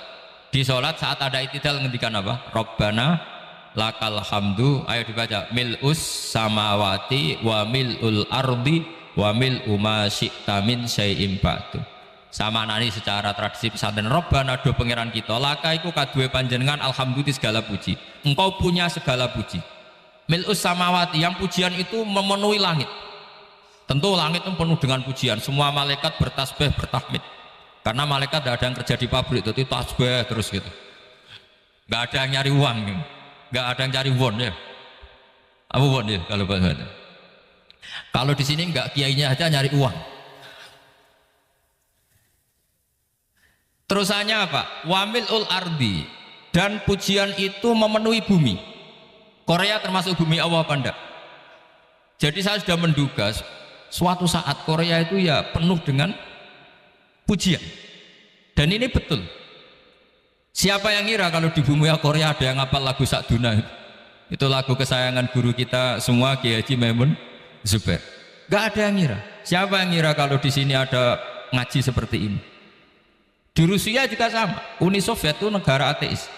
Di sholat saat ada itidal ngendikan apa? Rabbana lakal hamdu, ayo dibaca, mil'us samawati wa mil'ul ardi wa mil'u ma syi'ta min syai'im ba'du. Sama nani secara tradisi pesantren, Rabbana do pangeran kita, laka iku kaduwe panjenengan alhamdulillah segala puji. Engkau punya segala puji. Mil'us samawati, yang pujian itu memenuhi langit. Tentu langit itu penuh dengan pujian. Semua malaikat bertasbih, bertahmid. Karena malaikat tidak ada yang kerja di pabrik, itu tasbih terus gitu. Nggak ada yang nyari uang, gitu. Nggak ada yang cari won ya. Apa won ya kalau bahasa? Kalau di sini nggak, kiainya aja nyari uang. Terusannya apa? Wamilul ardi, dan pujian itu memenuhi bumi. Korea termasuk bumi Allah apa enggak? Jadi saya sudah menduga suatu saat Korea itu ya penuh dengan pujian. Dan ini betul. Siapa yang ngira kalau di bumi Korea ada yang ngapal lagu Sakduna? Itu lagu kesayangan guru kita semua, Kiai Haji Maimun Zubair. Gak ada yang ngira. Siapa yang ngira kalau di sini ada ngaji seperti ini? Di Rusia juga sama. Uni Soviet itu negara ateis.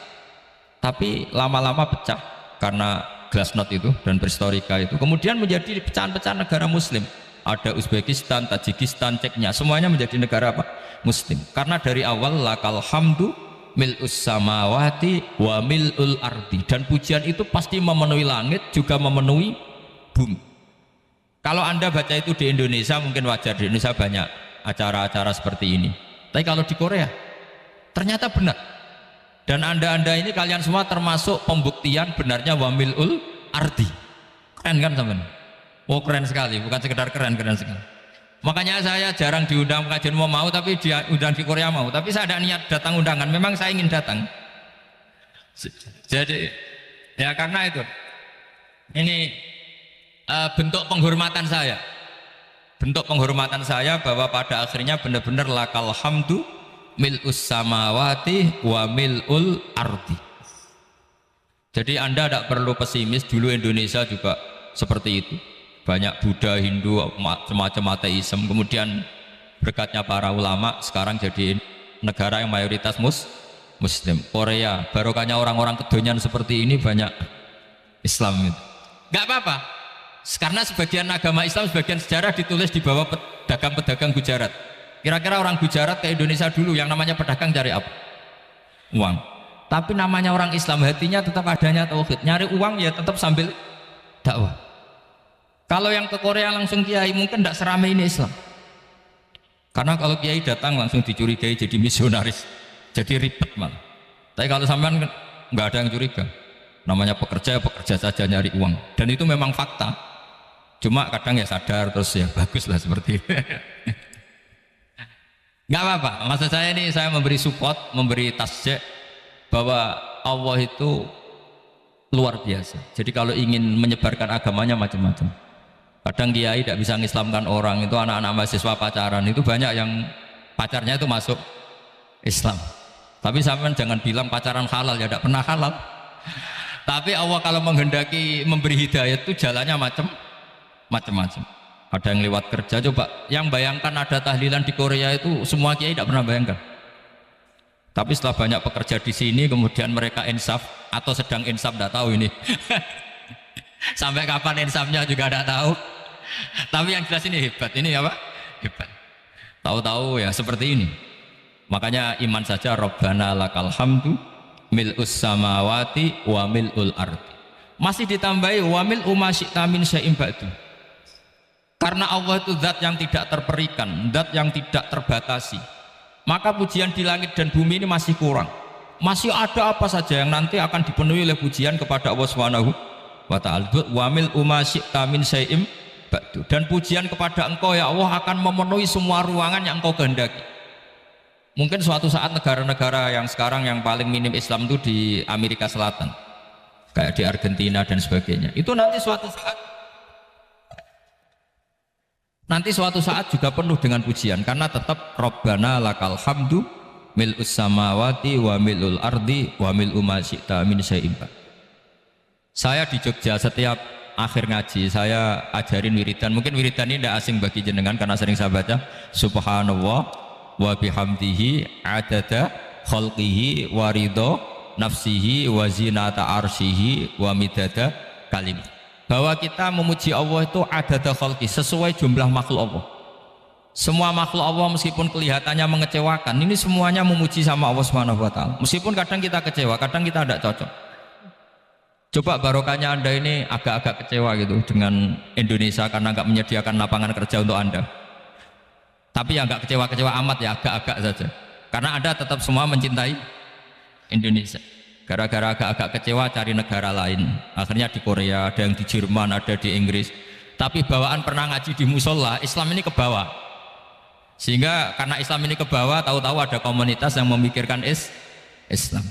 Tapi lama-lama pecah karena glasnost itu dan perestroika itu. Kemudian menjadi pecahan-pecahan negara muslim. Ada Uzbekistan, Tajikistan, Ceknya, semuanya menjadi negara apa? Muslim. Karena dari awal lakal hamdu mil'us samawati wa mil'ul ardi, dan pujian itu pasti memenuhi langit juga memenuhi bumi. Kalau Anda baca itu di Indonesia mungkin wajar, di Indonesia banyak acara-acara seperti ini. Tapi kalau di Korea ternyata benar. Dan anda ini kalian semua termasuk pembuktian benarnya wa mil'ul ardi. Keren kan teman? Oh keren sekali, bukan sekedar keren, keren sekali. Makanya saya jarang diundang pengajian mau, tapi diundang di Korea mau. Tapi saya ada niat datang undangan, memang saya ingin datang. Jadi ya karena itu ini bentuk penghormatan saya. Bentuk penghormatan saya bahwa pada akhirnya benar-benar lakal hamdu mil'us samawati wa mil'ul ardi. Jadi Anda tidak perlu pesimis, dulu Indonesia juga seperti itu. Banyak Buddha, Hindu, semacam ateisme. Kemudian berkatnya para ulama sekarang jadi negara yang mayoritas muslim. Korea, barokahnya orang-orang kedonyan seperti ini banyak Islam itu. Gak apa-apa. Karena sebagian agama Islam, sebagian sejarah ditulis di bawah pedagang-pedagang Gujarat. Kira-kira orang Gujarat ke Indonesia dulu yang namanya pedagang cari apa? Uang. Tapi namanya orang Islam, hatinya tetap adanya tauhid. Nyari uang ya tetap sambil dakwah. Kalau yang ke Korea langsung kiai mungkin tidak seramai ini Islam. Karena kalau kiai datang langsung dicurigai jadi misionaris, jadi ribet malah. Tapi kalau sampean nggak ada yang curiga. Namanya pekerja saja nyari uang. Dan itu memang fakta. Cuma kadang ya sadar terus ya baguslah seperti itu. Nggak apa-apa. Maksud saya ini saya memberi support, memberi tasjek bahwa Allah itu luar biasa. Jadi kalau ingin menyebarkan agamanya macam-macam. Kadang kiai tidak bisa mengislamkan orang, itu anak-anak mahasiswa pacaran itu banyak yang pacarnya itu masuk Islam. Tapi sampean jangan bilang pacaran halal, ya tidak pernah halal. Tapi Allah kalau menghendaki memberi hidayah itu jalannya macam-macam. Ada yang lewat kerja, coba yang bayangkan ada tahlilan di Korea itu semua kiai tidak pernah bayangkan. Tapi setelah banyak pekerja di sini kemudian mereka insaf atau sedang insaf tidak tahu ini. Sampai kapan insafnya juga tidak tahu. Tapi yang jelas ini hebat. Ini apa? Hebat. Tahu-tahu ya seperti ini. Makanya iman saja Rabbana lakal hamdu mil'us samawati wa mil'ul ardi. Masih ditambahi wa mil'u ma syi'ta min syai'in ba'du. Karena Allah itu zat yang tidak terperikan, zat yang tidak terbatasi. Maka pujian di langit dan bumi ini masih kurang. Masih ada apa saja yang nanti akan dipenuhi oleh pujian kepada Allah Subhanahu wa ta'ala. Wa mil'u ma syi'ta min syai'in ba'du. Dan pujian kepada Engkau ya Allah akan memenuhi semua ruangan yang Engkau kehendaki. Mungkin suatu saat negara-negara yang sekarang yang paling minim Islam itu di Amerika Selatan, kayak di Argentina dan sebagainya, itu nanti suatu saat juga penuh dengan pujian, karena tetap Rabbana lakal hamdu mil'us samawati wa mil'ul ardi wa mil'u ma syi'ta min syai'in. Saya di Jogja setiap akhir ngaji saya ajarin wiridan. Mungkin wiridan ini tidak asing bagi jenengan karena sering saya baca subhanallah wa bihamdihi adada khalqihi wa ridho nafsihi wa zinata arsyihi wa midada kalim. Bahwa kita memuji Allah itu adada khalqi, sesuai jumlah makhluk Allah, Semua makhluk Allah meskipun kelihatannya mengecewakan, ini semuanya memuji sama Allah Subhanahu wa taala. Meskipun kadang kita kecewa, kadang kita tidak cocok. Coba barokahnya Anda ini agak-agak kecewa gitu dengan Indonesia karena nggak menyediakan lapangan kerja untuk Anda. Tapi ya nggak kecewa-kecewa amat ya, agak-agak saja. Karena Anda tetap semua mencintai Indonesia. Gara-gara agak-agak kecewa cari negara lain. Akhirnya di Korea, ada yang di Jerman, ada di Inggris. Tapi bawaan pernah ngaji di musola, Islam ini ke bawah. Sehingga karena Islam ini ke bawah, tahu-tahu ada komunitas yang memikirkan Islam.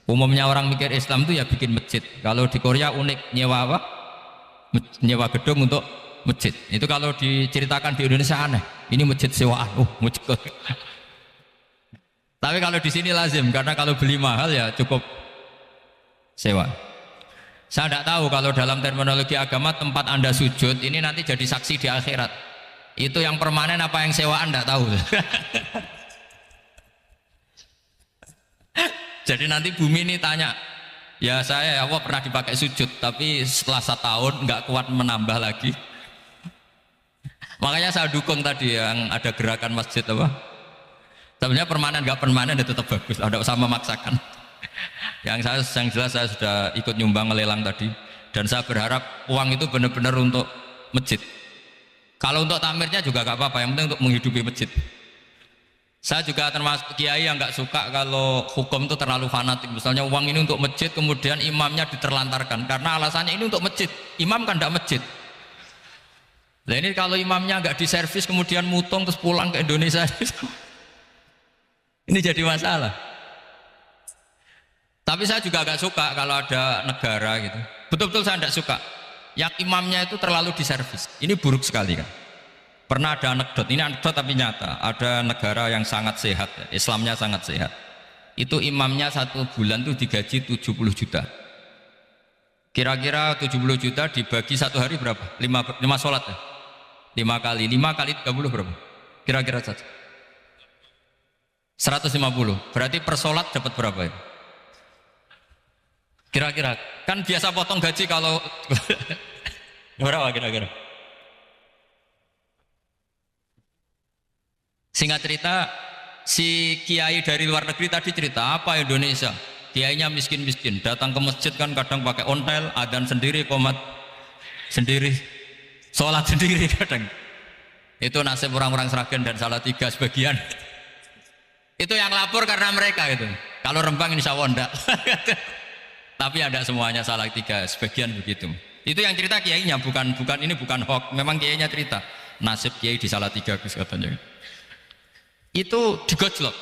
Umumnya orang mikir Islam itu ya bikin masjid. Kalau di Korea unik, nyewa apa? Nyewa gedung untuk masjid. Itu kalau diceritakan di Indonesia aneh. Ini masjid sewaan. Masjid. Tapi kalau di sini lazim, karena kalau beli mahal ya cukup sewa. Saya tidak tahu kalau dalam terminologi agama tempat Anda sujud ini nanti jadi saksi di akhirat. Itu yang permanen apa yang sewaan tidak tahu. Jadi nanti bumi ini tanya, ya saya Allah pernah dipakai sujud, tapi setelah 1 tahun nggak kuat menambah lagi. Makanya saya dukung tadi yang ada gerakan masjid apa. Sebenarnya permanen nggak permanen itu tetap bagus, ada usah memaksakan. Yang jelas saya sudah ikut nyumbang lelang tadi, dan saya berharap uang itu benar-benar untuk masjid. Kalau untuk tamirnya juga nggak apa-apa, yang penting untuk menghidupi masjid. Saya juga termasuk kiai yang nggak suka kalau hukum itu terlalu fanatik. Misalnya uang ini untuk masjid, kemudian imamnya diterlantarkan karena alasannya ini untuk masjid. Imam kan tidak masjid. Nah ini kalau imamnya nggak diservis kemudian mutung terus pulang ke Indonesia, ini jadi masalah. Tapi saya juga agak suka kalau ada negara gitu. Betul-betul saya tidak suka. Yang imamnya itu terlalu diservis. Ini buruk sekali kan. Pernah ada anekdot, ini anekdot tapi nyata. Ada negara yang sangat sehat, Islamnya sangat sehat. Itu imamnya 1 bulan itu digaji 70 juta. Kira-kira 70 juta dibagi 1 hari berapa? 5 sholat ya? 5 kali 30 berapa? Kira-kira saja 150. Berarti per sholat dapat berapa ya? Kira-kira, kan biasa potong gaji kalau berapa kira-kira? Singkat cerita, si kiai dari luar negeri tadi cerita apa Indonesia? Kiainya miskin-miskin, datang ke masjid kan kadang pakai ontel, adzan sendiri, qomat sendiri, sholat sendiri kadang. Itu nasib orang-orang Sragen dan Salatiga sebagian. Itu yang lapor karena mereka itu. Kalau Rembang insya Allah enggak. Tapi ada semuanya Salatiga, sebagian begitu. Itu yang cerita kiainya, bukan ini bukan hoax. Memang kiainya cerita nasib kiai di Salatiga katanya. Itu digojlok,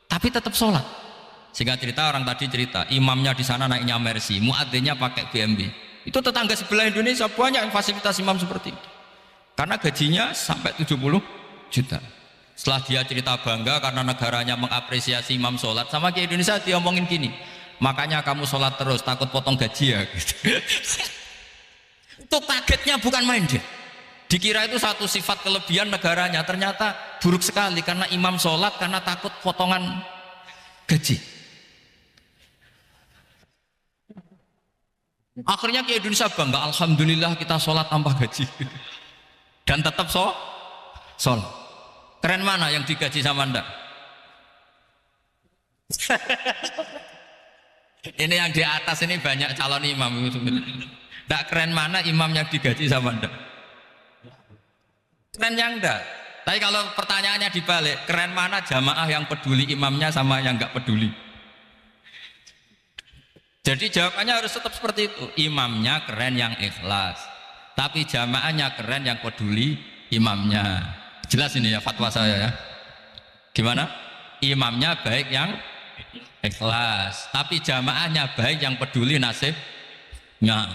tapi tetap sholat. Sehingga cerita orang tadi cerita, imamnya di sana naiknya Mercy, muadzinnya pakai BMW. Itu tetangga sebelah Indonesia banyak yang fasilitas imam seperti itu. Karena gajinya sampai 70 juta. Setelah dia cerita bangga karena negaranya mengapresiasi imam sholat, sama Kiai Indonesia dia omongin gini, makanya kamu sholat terus, takut potong gaji ya. Gitu. Itu kagetnya bukan main dia. Dikira itu satu sifat kelebihan negaranya, ternyata buruk sekali karena imam sholat karena takut potongan gaji. Akhirnya Kiai Indonesia bangga, alhamdulillah kita sholat tambah gaji dan tetap sholat. Keren mana yang digaji sama Anda? Ini yang di atas ini banyak calon imam. Tidak keren mana imam yang digaji sama Anda? Keren yang enggak. Tapi kalau pertanyaannya dibalik, keren mana jamaah yang peduli imamnya sama yang enggak peduli? Jadi jawabannya harus tetap seperti itu. Imamnya keren yang ikhlas, tapi jamaahnya keren yang peduli imamnya. Jelas ini ya fatwa saya ya. Gimana? Imamnya baik yang ikhlas, tapi jamaahnya baik yang peduli nasibnya.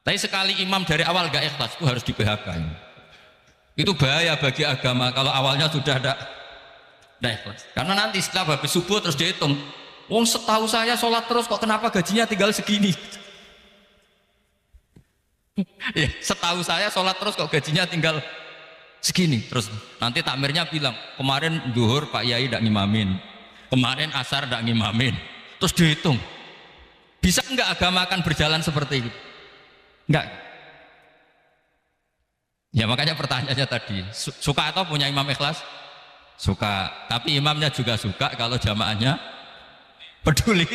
Tapi sekali imam dari awal gak ikhlas itu harus di PHK. Itu bahaya bagi agama kalau awalnya sudah ada ikhlas. Karena nanti setelah habis subuh terus dihitung, wong setahu saya sholat terus kok kenapa gajinya tinggal segini? Ya, setahu saya sholat terus kok gajinya tinggal segini. Terus nanti takmirnya bilang, kemarin duhur Pak Yai tidak ngimamin, kemarin asar tidak ngimamin. Terus dihitung, bisa enggak agama akan berjalan seperti itu? Enggak. Ya makanya pertanyaannya tadi, suka atau punya imam ikhlas? Suka, tapi imamnya juga suka kalau jamaahnya peduli.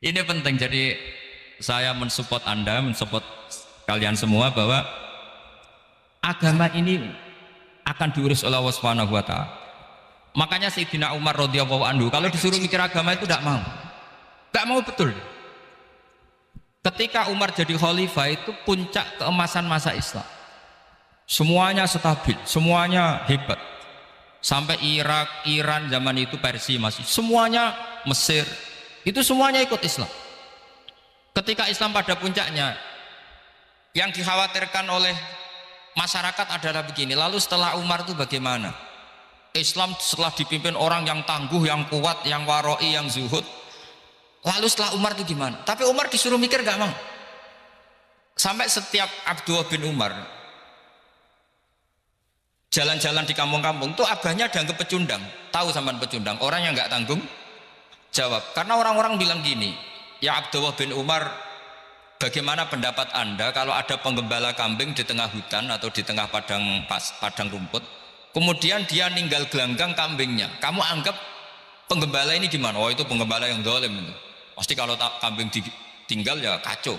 Ini penting, jadi saya mensupport Anda, mensupport kalian semua bahwa agama ini akan diurus oleh Allah Subhanahu wa taala. Makanya Sayyidina Umar radhiyallahu anhu kalau disuruh mikir agama itu tidak mau. Tidak mau betul. Ketika Umar jadi khalifah itu puncak keemasan masa Islam. Semuanya stabil, semuanya hebat. Sampai Irak, Iran zaman itu Persia masih, semuanya Mesir, itu semuanya ikut Islam. Ketika Islam pada puncaknya, yang dikhawatirkan oleh masyarakat adalah begini, lalu setelah Umar itu bagaimana? Islam setelah dipimpin orang yang tangguh, yang kuat, yang waroi, yang zuhud, lalu setelah Umar itu gimana? Tapi Umar disuruh mikir gak mau. Sampai setiap Abdullah bin Umar jalan-jalan di kampung-kampung tuh abahnya dianggap pecundang. Tahu sampean pecundang, orang yang nggak tanggung jawab. Karena orang-orang bilang gini, ya Abdullah bin Umar, bagaimana pendapat Anda kalau ada penggembala kambing di tengah hutan atau di tengah padang rumput, kemudian dia ninggal gelanggang kambingnya, kamu anggap penggembala ini gimana? Oh itu penggembala yang zalim itu. Pasti kalau kambing ditinggal ya kacau.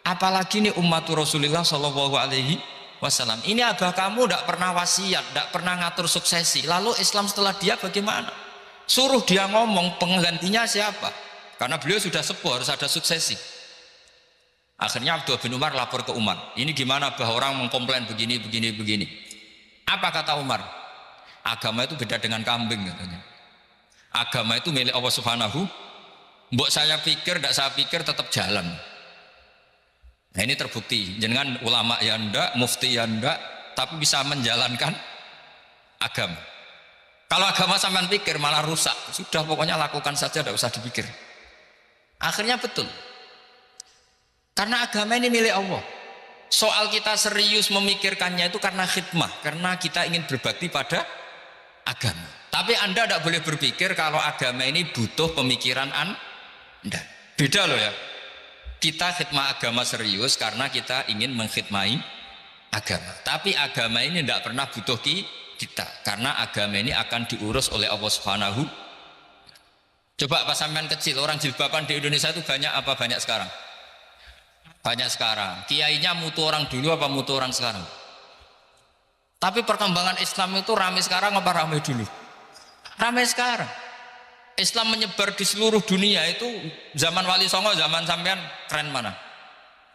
Apalagi nih umatur Rasulullah Shallallahu Alaihi Wasallam. Ini abah kamu tidak pernah wasiat, tidak pernah ngatur suksesi. Lalu Islam setelah dia bagaimana? Suruh dia ngomong penggantinya siapa? Karena beliau sudah sepuh, harus ada suksesi. Akhirnya Abdullah bin Umar lapor ke Umar. Ini gimana abah, orang mengkomplain begini. Apa kata Umar? Agama itu beda dengan kambing katanya. Agama itu milik Allah Subhanahu. Mbok saya pikir, tidak saya pikir tetap jalan. Nah ini terbukti, jangan ulama ya ndak, mufti ya ndak, tapi bisa menjalankan agama. Kalau agama sampean pikir malah rusak, sudah pokoknya lakukan saja, tidak usah dipikir. Akhirnya betul, karena agama ini milik Allah. Soal kita serius memikirkannya itu karena khidmah, karena kita ingin berbakti pada agama. Tapi Anda tidak boleh berpikir kalau agama ini butuh pemikiran Anda. Beda loh ya. Kita khidmah agama serius karena kita ingin mengkhidmai agama. Tapi agama ini tidak pernah butuh kita, karena agama ini akan diurus oleh Allah Subhanahu. Coba pas sampean kecil, orang jilbaban di Indonesia itu banyak apa banyak sekarang? Banyak sekarang. Kiainya mutu orang dulu apa mutu orang sekarang? Tapi perkembangan Islam itu ramai sekarang apa ramai dulu? Ramai sekarang. Islam menyebar di seluruh dunia itu zaman Wali Songo, zaman sampean keren mana?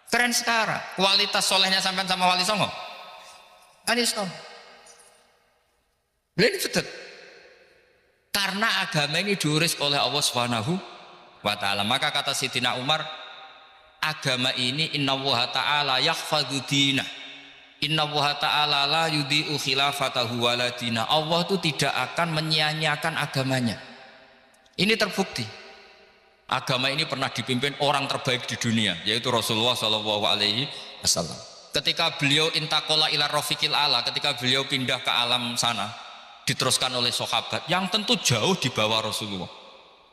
Keren sekarang. Kualitas solehnya sampean sama Wali Songo? Islam. Ini betul. Karena agama ini diurus oleh Allah Subhanahu wa taala. Maka kata Sayyidina Umar, agama ini innallaha ta'ala yahfadzu dinah. Innallaha ta'ala la yudhi'u khilafatahu waladina. Allah itu tidak akan menyia-nyiakan agamanya. Ini terbukti. Agama ini pernah dipimpin orang terbaik di dunia, yaitu Rasulullah Shallallahu Alaihi Wasallam. Ketika beliau intakola ila rofiqil ala, ketika beliau pindah ke alam sana, diteruskan oleh sahabat yang tentu jauh di bawah Rasulullah.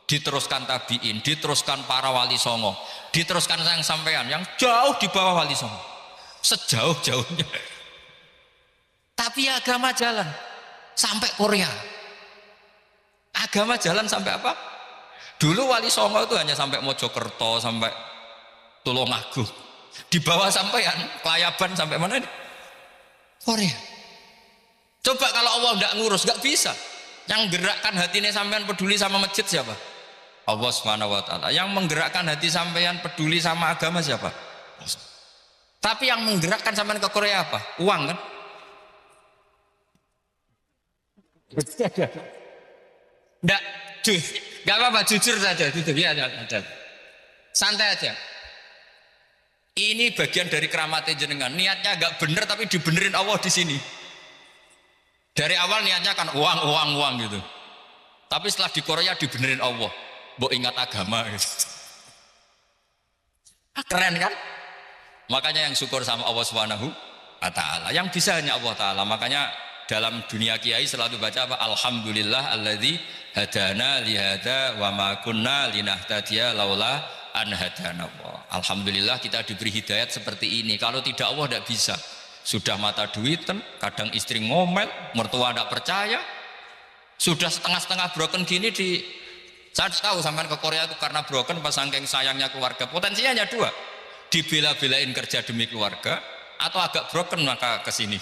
Diteruskan tabiin, diteruskan para wali songo, diteruskan sang sampean yang jauh di bawah wali songo, sejauh-jauhnya. Tapi agama jalan sampai Korea. Agama jalan sampai apa? Dulu Wali Songo itu hanya sampai Mojokerto, sampai Tulungagung. Di bawah sampean, Klayaban sampai mana ini? Korea. Coba kalau Allah tidak ngurus, nggak bisa. Yang gerakkan hatinya sampean peduli sama masjid siapa? Allah Subhanahu wa taala. Yang menggerakkan hati sampean peduli sama agama siapa? Tapi yang menggerakkan sampean ke Korea apa? Uang kan? Enggak, enggak apa-apa, jujur saja, jujur ya, ada. Santai aja. Ini bagian dari keramatnya jenengan. Niatnya enggak bener tapi dibenerin Allah di sini. Dari awal niatnya kan uang gitu. Tapi setelah di Korea dibenerin Allah. Mbok ingat agama gitu. Keren kan? Makanya yang syukur sama Allah Subhanahu wa taala. Yang bisa hanya Allah taala. Makanya dalam dunia kiai selalu baca apa? Alhamdulillah alladzi hadana lihada wa ma kunna linahtadiya laula an hadana Allah. Alhamdulillah kita diberi hidayat seperti ini. Kalau tidak Allah tidak bisa. Sudah mata duitan, kadang istri ngomel, mertua tidak percaya. Sudah setengah-setengah broken gini saya tahu sampai ke Korea itu karena broken pas saking sayangnya keluarga. Potensinya hanya dua. Dibela-belain kerja demi keluarga atau agak broken maka ke sini.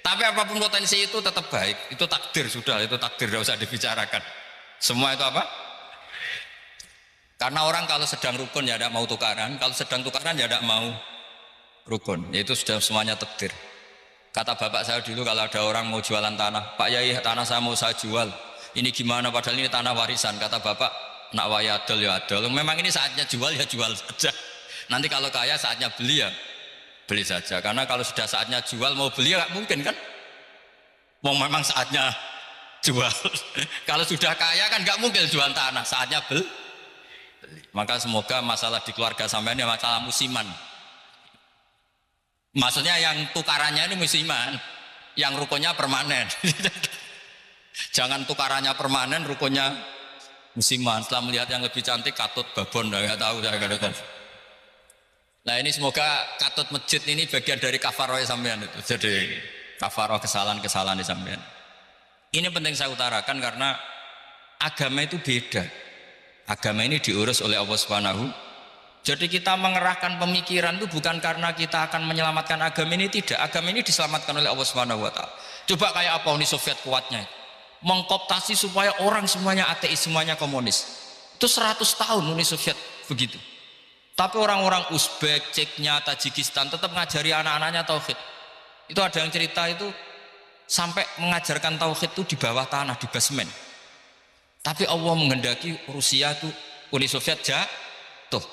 Tapi apapun potensi itu tetap baik. Itu takdir sudah, itu takdir tidak usah dibicarakan. Semua itu apa? Karena orang kalau sedang rukun ya tidak mau tukaran, kalau sedang tukaran ya tidak mau rukun. Itu sudah semuanya takdir. Kata bapak saya dulu kalau ada orang mau jualan tanah, Pak Yai tanah saya mau saya jual. Ini gimana? Padahal ini tanah warisan. Kata bapak, nak waya adol ya adol. Memang ini saatnya jual ya jual saja. Nanti kalau kaya saatnya beli ya beli saja. Karena kalau sudah saatnya jual mau beli ya nggak mungkin kan? Mau memang saatnya jual. Kalau sudah kaya kan nggak mungkin jual tanah. Saatnya beli. Maka semoga masalah di keluarga sampean ya masalah musiman. Maksudnya yang tukarannya ini musiman, yang rukunnya permanen. Jangan tukarannya permanen, rukunnya musiman. Setelah melihat yang lebih cantik, katut babon, nggak tahu saya katakan. Nah ini semoga katut masjid ini bagian dari kafaroh sampean itu. Jadi kafaroh kesalahan-kesalahan sampean. Ini penting saya utarakan karena agama itu beda. Agama ini diurus oleh Allah Subhanahu. Jadi kita mengerahkan pemikiran itu bukan karena kita akan menyelamatkan agama ini, tidak. Agama ini diselamatkan oleh Allah Subhanahu wa taala. Coba kayak apa Uni Soviet kuatnya itu. Mengkooptasi supaya orang semuanya ateis, semuanya komunis. Itu 100 tahun Uni Soviet begitu. Tapi orang-orang Uzbek, Ceknya, Tajikistan tetap ngajari anak-anaknya tauhid. Itu ada yang cerita itu sampai mengajarkan tauhid itu di bawah tanah, di basement. Tapi Allah menghendaki Rusia itu Uni Soviet jatuh.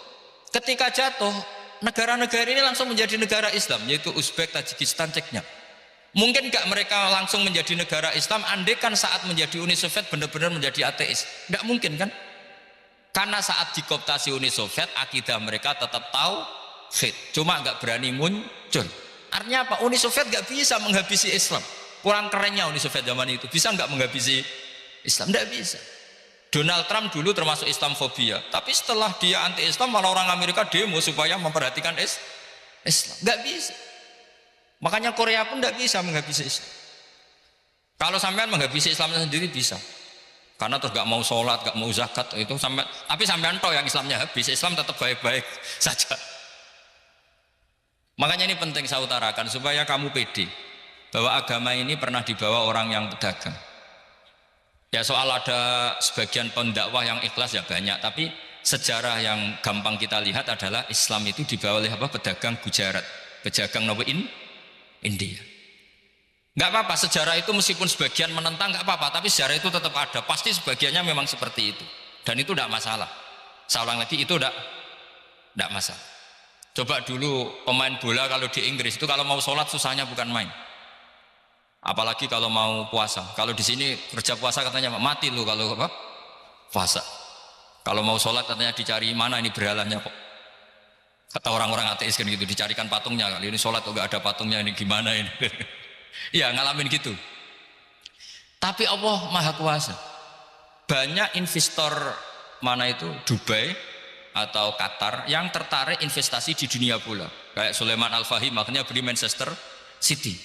Ketika jatuh, negara-negara ini langsung menjadi negara Islam, yaitu Uzbek, Tajikistan, Ceknya. Mungkin nggak mereka langsung menjadi negara Islam, andaikan saat menjadi Uni Soviet benar-benar menjadi ateis. Nggak mungkin kan? Karena saat dikooptasi Uni Soviet, akidah mereka tetap tauhid, cuma nggak berani muncul. Artinya apa? Uni Soviet nggak bisa menghabisi Islam. Kurang kerennya Uni Soviet zaman itu, bisa nggak menghabisi Islam? Nggak bisa. Donald Trump dulu termasuk Islamfobia, tapi setelah dia anti-Islam malah orang Amerika demo supaya memperhatikan Islam. Nggak bisa. Makanya Korea pun nggak bisa menghabisi Islam. Kalau sampean menghabisi Islamnya sendiri bisa. Karena terus gak mau sholat, gak mau zakat itu sampai, tapi sampean toh yang Islamnya habis, Islam tetap baik-baik saja. Makanya ini penting saya utarakan supaya kamu pede bahwa agama ini pernah dibawa orang yang pedagang. Ya soal ada sebagian pendakwah yang ikhlas ya banyak, tapi sejarah yang gampang kita lihat adalah Islam itu dibawa oleh apa? Pedagang Gujarat, pedagang India. Nggak apa-apa, sejarah itu meskipun sebagian menentang nggak apa-apa, tapi sejarah itu tetap ada, pasti sebagiannya memang seperti itu, dan itu tidak masalah. Saya ulang lagi, itu tidak masalah. Coba dulu pemain bola kalau di Inggris itu kalau mau sholat susahnya bukan main, apalagi kalau mau puasa. Kalau di sini kerja puasa katanya mati lu kalau apa puasa. Kalau mau sholat katanya dicari mana ini berhalanya kok. Kata orang-orang ateis kan gitu, dicarikan patungnya, kali ini sholat kok nggak ada patungnya, ini gimana ini. Ya ngalamin gitu. Tapi Allah Maha Kuasa. Banyak investor mana itu Dubai atau Qatar yang tertarik investasi di dunia bola. Kayak Sulaiman Al-Fahim makanya beli Manchester City.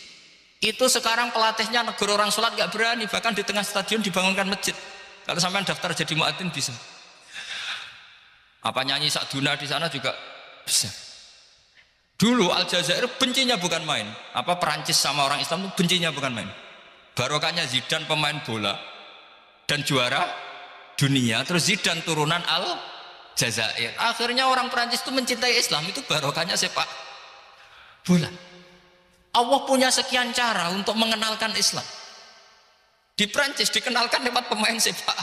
Itu sekarang pelatihnya negara orang sholat gak berani, bahkan di tengah stadion dibangunkan masjid. Kalau sampai daftar jadi muadzin bisa. Apa nyanyi Sakduna di sana juga bisa. Dulu Aljazair bencinya bukan main. Apa Perancis sama orang Islam itu bencinya bukan main. Barokahnya Zidane pemain bola dan juara dunia, terus Zidane turunan Aljazair. Akhirnya orang Perancis itu mencintai Islam, itu barokahnya sepak bola. Allah punya sekian cara untuk mengenalkan Islam. Di Perancis dikenalkan lewat pemain sepak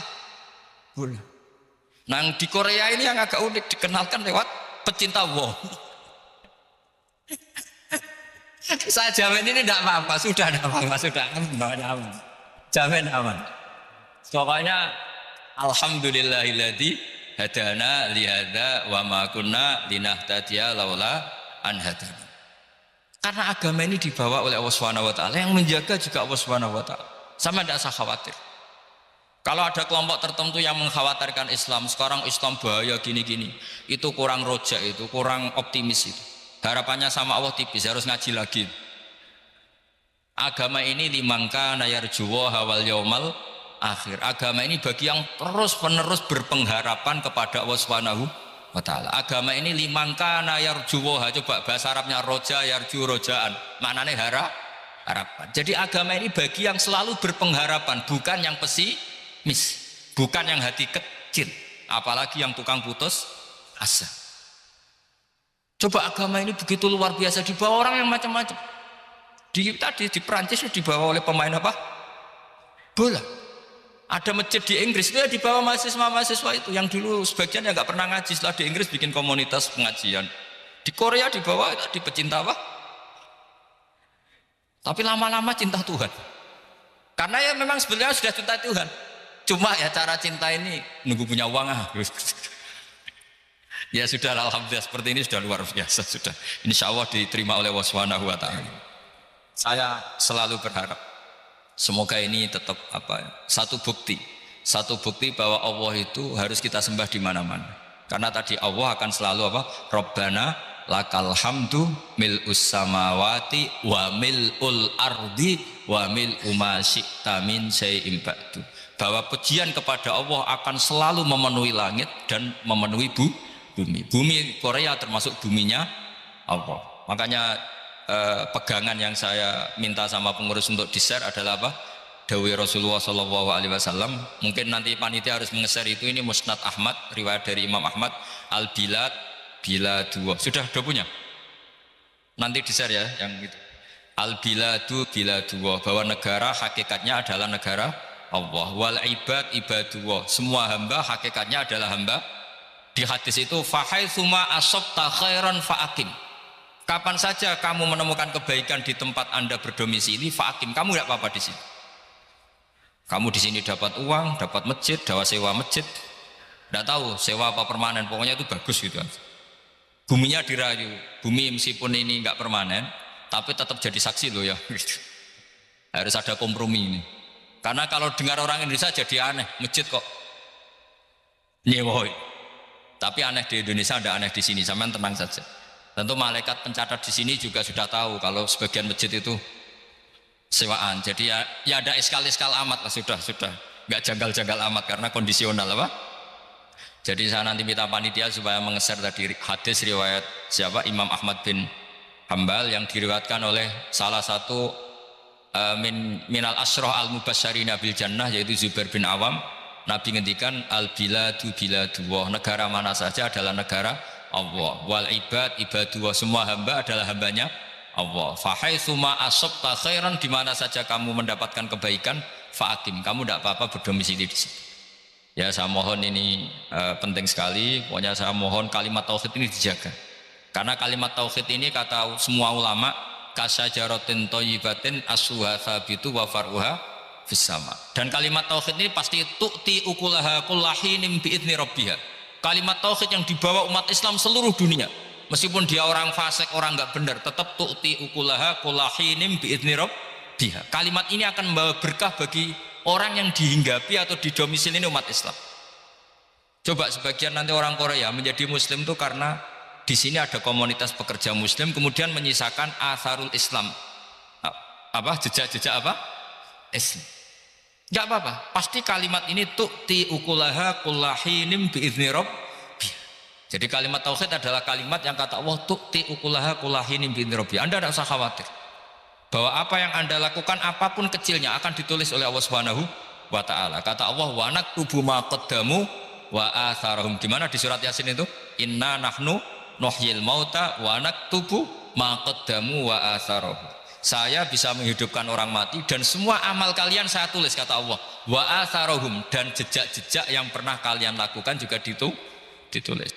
bola. Nah di Korea ini yang agak unik, dikenalkan lewat pecinta WoW. Saya jamin ini tidak apa-apa, sudah tidak apa-apa, sudah aman. Jamin aman. Pokoknya alhamdulillahilladzi hadana lihada wa ma kunna linahtadiya laula an hadana. Karena agama ini dibawa oleh Allah Subhanahu wa taala, yang menjaga juga Allah Subhanahu wa taala. Sama tidak usah khawatir. Kalau ada kelompok tertentu yang mengkhawatirkan Islam, sekarang Islam bahaya gini-gini, itu kurang rojak, itu kurang optimis itu. Harapannya sama Allah tipis, harus ngaji lagi. Agama ini limangka nayarjuwa hawal yaumal akhir. Agama ini bagi yang terus-menerus berpengharapan kepada Allah Subhanahu wa ta'ala. Agama ini limangka nayarjuwa, coba bahasa Arabnya roja yarju rojaan, maknanya harapan. Jadi agama ini bagi yang selalu berpengharapan, bukan yang pesimis, bukan yang hati kecil, apalagi yang tukang putus asa. Coba agama ini begitu luar biasa, dibawa orang yang macam-macam. Tadi di Perancis dibawa oleh pemain apa? Bola. Ada masjid di Inggris itu ya dibawa mahasiswa-mahasiswa itu yang dulu sebagian yang nggak pernah ngaji, setelah di Inggris bikin komunitas pengajian. Di Korea dibawa di pecinta apa? Tapi lama-lama cinta Tuhan. Karena ya memang sebenarnya sudah cinta Tuhan. Cuma ya cara cinta ini nunggu punya uang ah. Ya sudah, alhamdulillah seperti ini sudah luar biasa sudah. Insya Allah diterima oleh Allah Subhanahu wa ta'ala. Saya selalu berharap semoga ini tetap satu bukti bahwa Allah itu harus kita sembah di mana-mana. Karena tadi Allah akan selalu Rabbana lakal hamdu mil'us samawati wa mil'ul ardi wa mil'u ma syi'ta min syai'in ba'du. Bahwa pujian kepada Allah akan selalu memenuhi langit dan memenuhi bumi. Bumi Korea termasuk buminya Allah. Makanya pegangan yang saya minta sama pengurus untuk di-share adalah Dawi Rasulullah SAW. Mungkin nanti panitia harus menge-share itu. Ini Musnad Ahmad, riwayat dari Imam Ahmad, Al-Bilad bila dua. Sudah punya? Nanti di-share ya yang itu. Al-Biladu bila dua, bahwa negara hakikatnya adalah negara Allah. Wal ibad ibadullah, semua hamba hakikatnya adalah hamba. Di hadis itu fahaitsuma asabta khairan fa'akim. Kapan saja kamu menemukan kebaikan di tempat Anda berdomisili, fa'akim, kamu tidak apa-apa di sini. Kamu di sini dapat uang, dapat masjid, dapat sewa masjid. Tidak tahu sewa apa permanen, pokoknya itu bagus gitu. Buminya dirayu, bumi meskipun ini nggak permanen, tapi tetap jadi saksi loh ya. Harus ada kompromi ini. Karena kalau dengar orang Indonesia jadi aneh, masjid kok nyewoi. Tapi aneh di Indonesia, ada aneh di sini, sampean tenang saja. Tentu malaikat pencatat di sini juga sudah tahu kalau sebagian masjid itu sewaan. Jadi ya ada eskal-eskal amat lah, sudah nggak janggal-janggal amat karena kondisional Jadi saya nanti minta panitia supaya menge-share tadi hadis riwayat siapa Imam Ahmad bin Hambal yang diriwayatkan oleh salah satu minal asyrah al-mubasysyirina bil jannah, yaitu Zubair bin Awam. Nabi ngendikan al biladu biladullah, negara mana saja adalah negara Allah. Wal ibad ibadullah, semua hamba adalah hambanya Allah. Fahaitsuma asabta khairan, di mana saja kamu mendapatkan kebaikan, fa'akim, kamu tidak apa-apa berdomisili di situ. Ya saya mohon ini penting sekali. Pokoknya saya mohon kalimat tauhid ini dijaga. Karena kalimat tauhid ini kata semua ulama kasyajaratin thayyibatin asluha tsabitu wa far'uha fis sama. Dan kalimat tauhid ini pasti tu'ti ukulaha kullahinin bi'idzni rabbiha. Kalimat tauhid yang dibawa umat Islam seluruh dunia, meskipun dia orang fasik, orang nggak benar, tetap tu'ti ukulaha kullahinin bi'idzni rabbiha. Kalimat ini akan membawa berkah bagi orang yang dihinggapi atau didomisili ini umat Islam. Coba sebagian nanti orang Korea menjadi muslim itu karena di sini ada komunitas pekerja muslim, kemudian menyisakan atharul Islam, jejak-jejak Islam. Enggak apa-apa, pasti kalimat ini tu'ti ukulaha kullahinim bi'izni rabbiha. Jadi kalimat tauhid adalah kalimat yang kata Allah tu'ti ukulaha kullahinim bi'izni rabbiha. Anda tidak usah khawatir bahwa apa yang Anda lakukan apapun kecilnya akan ditulis oleh Allah Subhanahu wa ta'ala. Kata Allah wa naktubu ma qaddamu wa atharahum. Gimana di surat Yasin itu? Inna nahnu nuhyil mauta wa naktubu ma qaddamu wa atharahum. Saya bisa menghidupkan orang mati dan semua amal kalian saya tulis, kata Allah. Wa atharahum, dan jejak-jejak yang pernah kalian lakukan juga ditulis.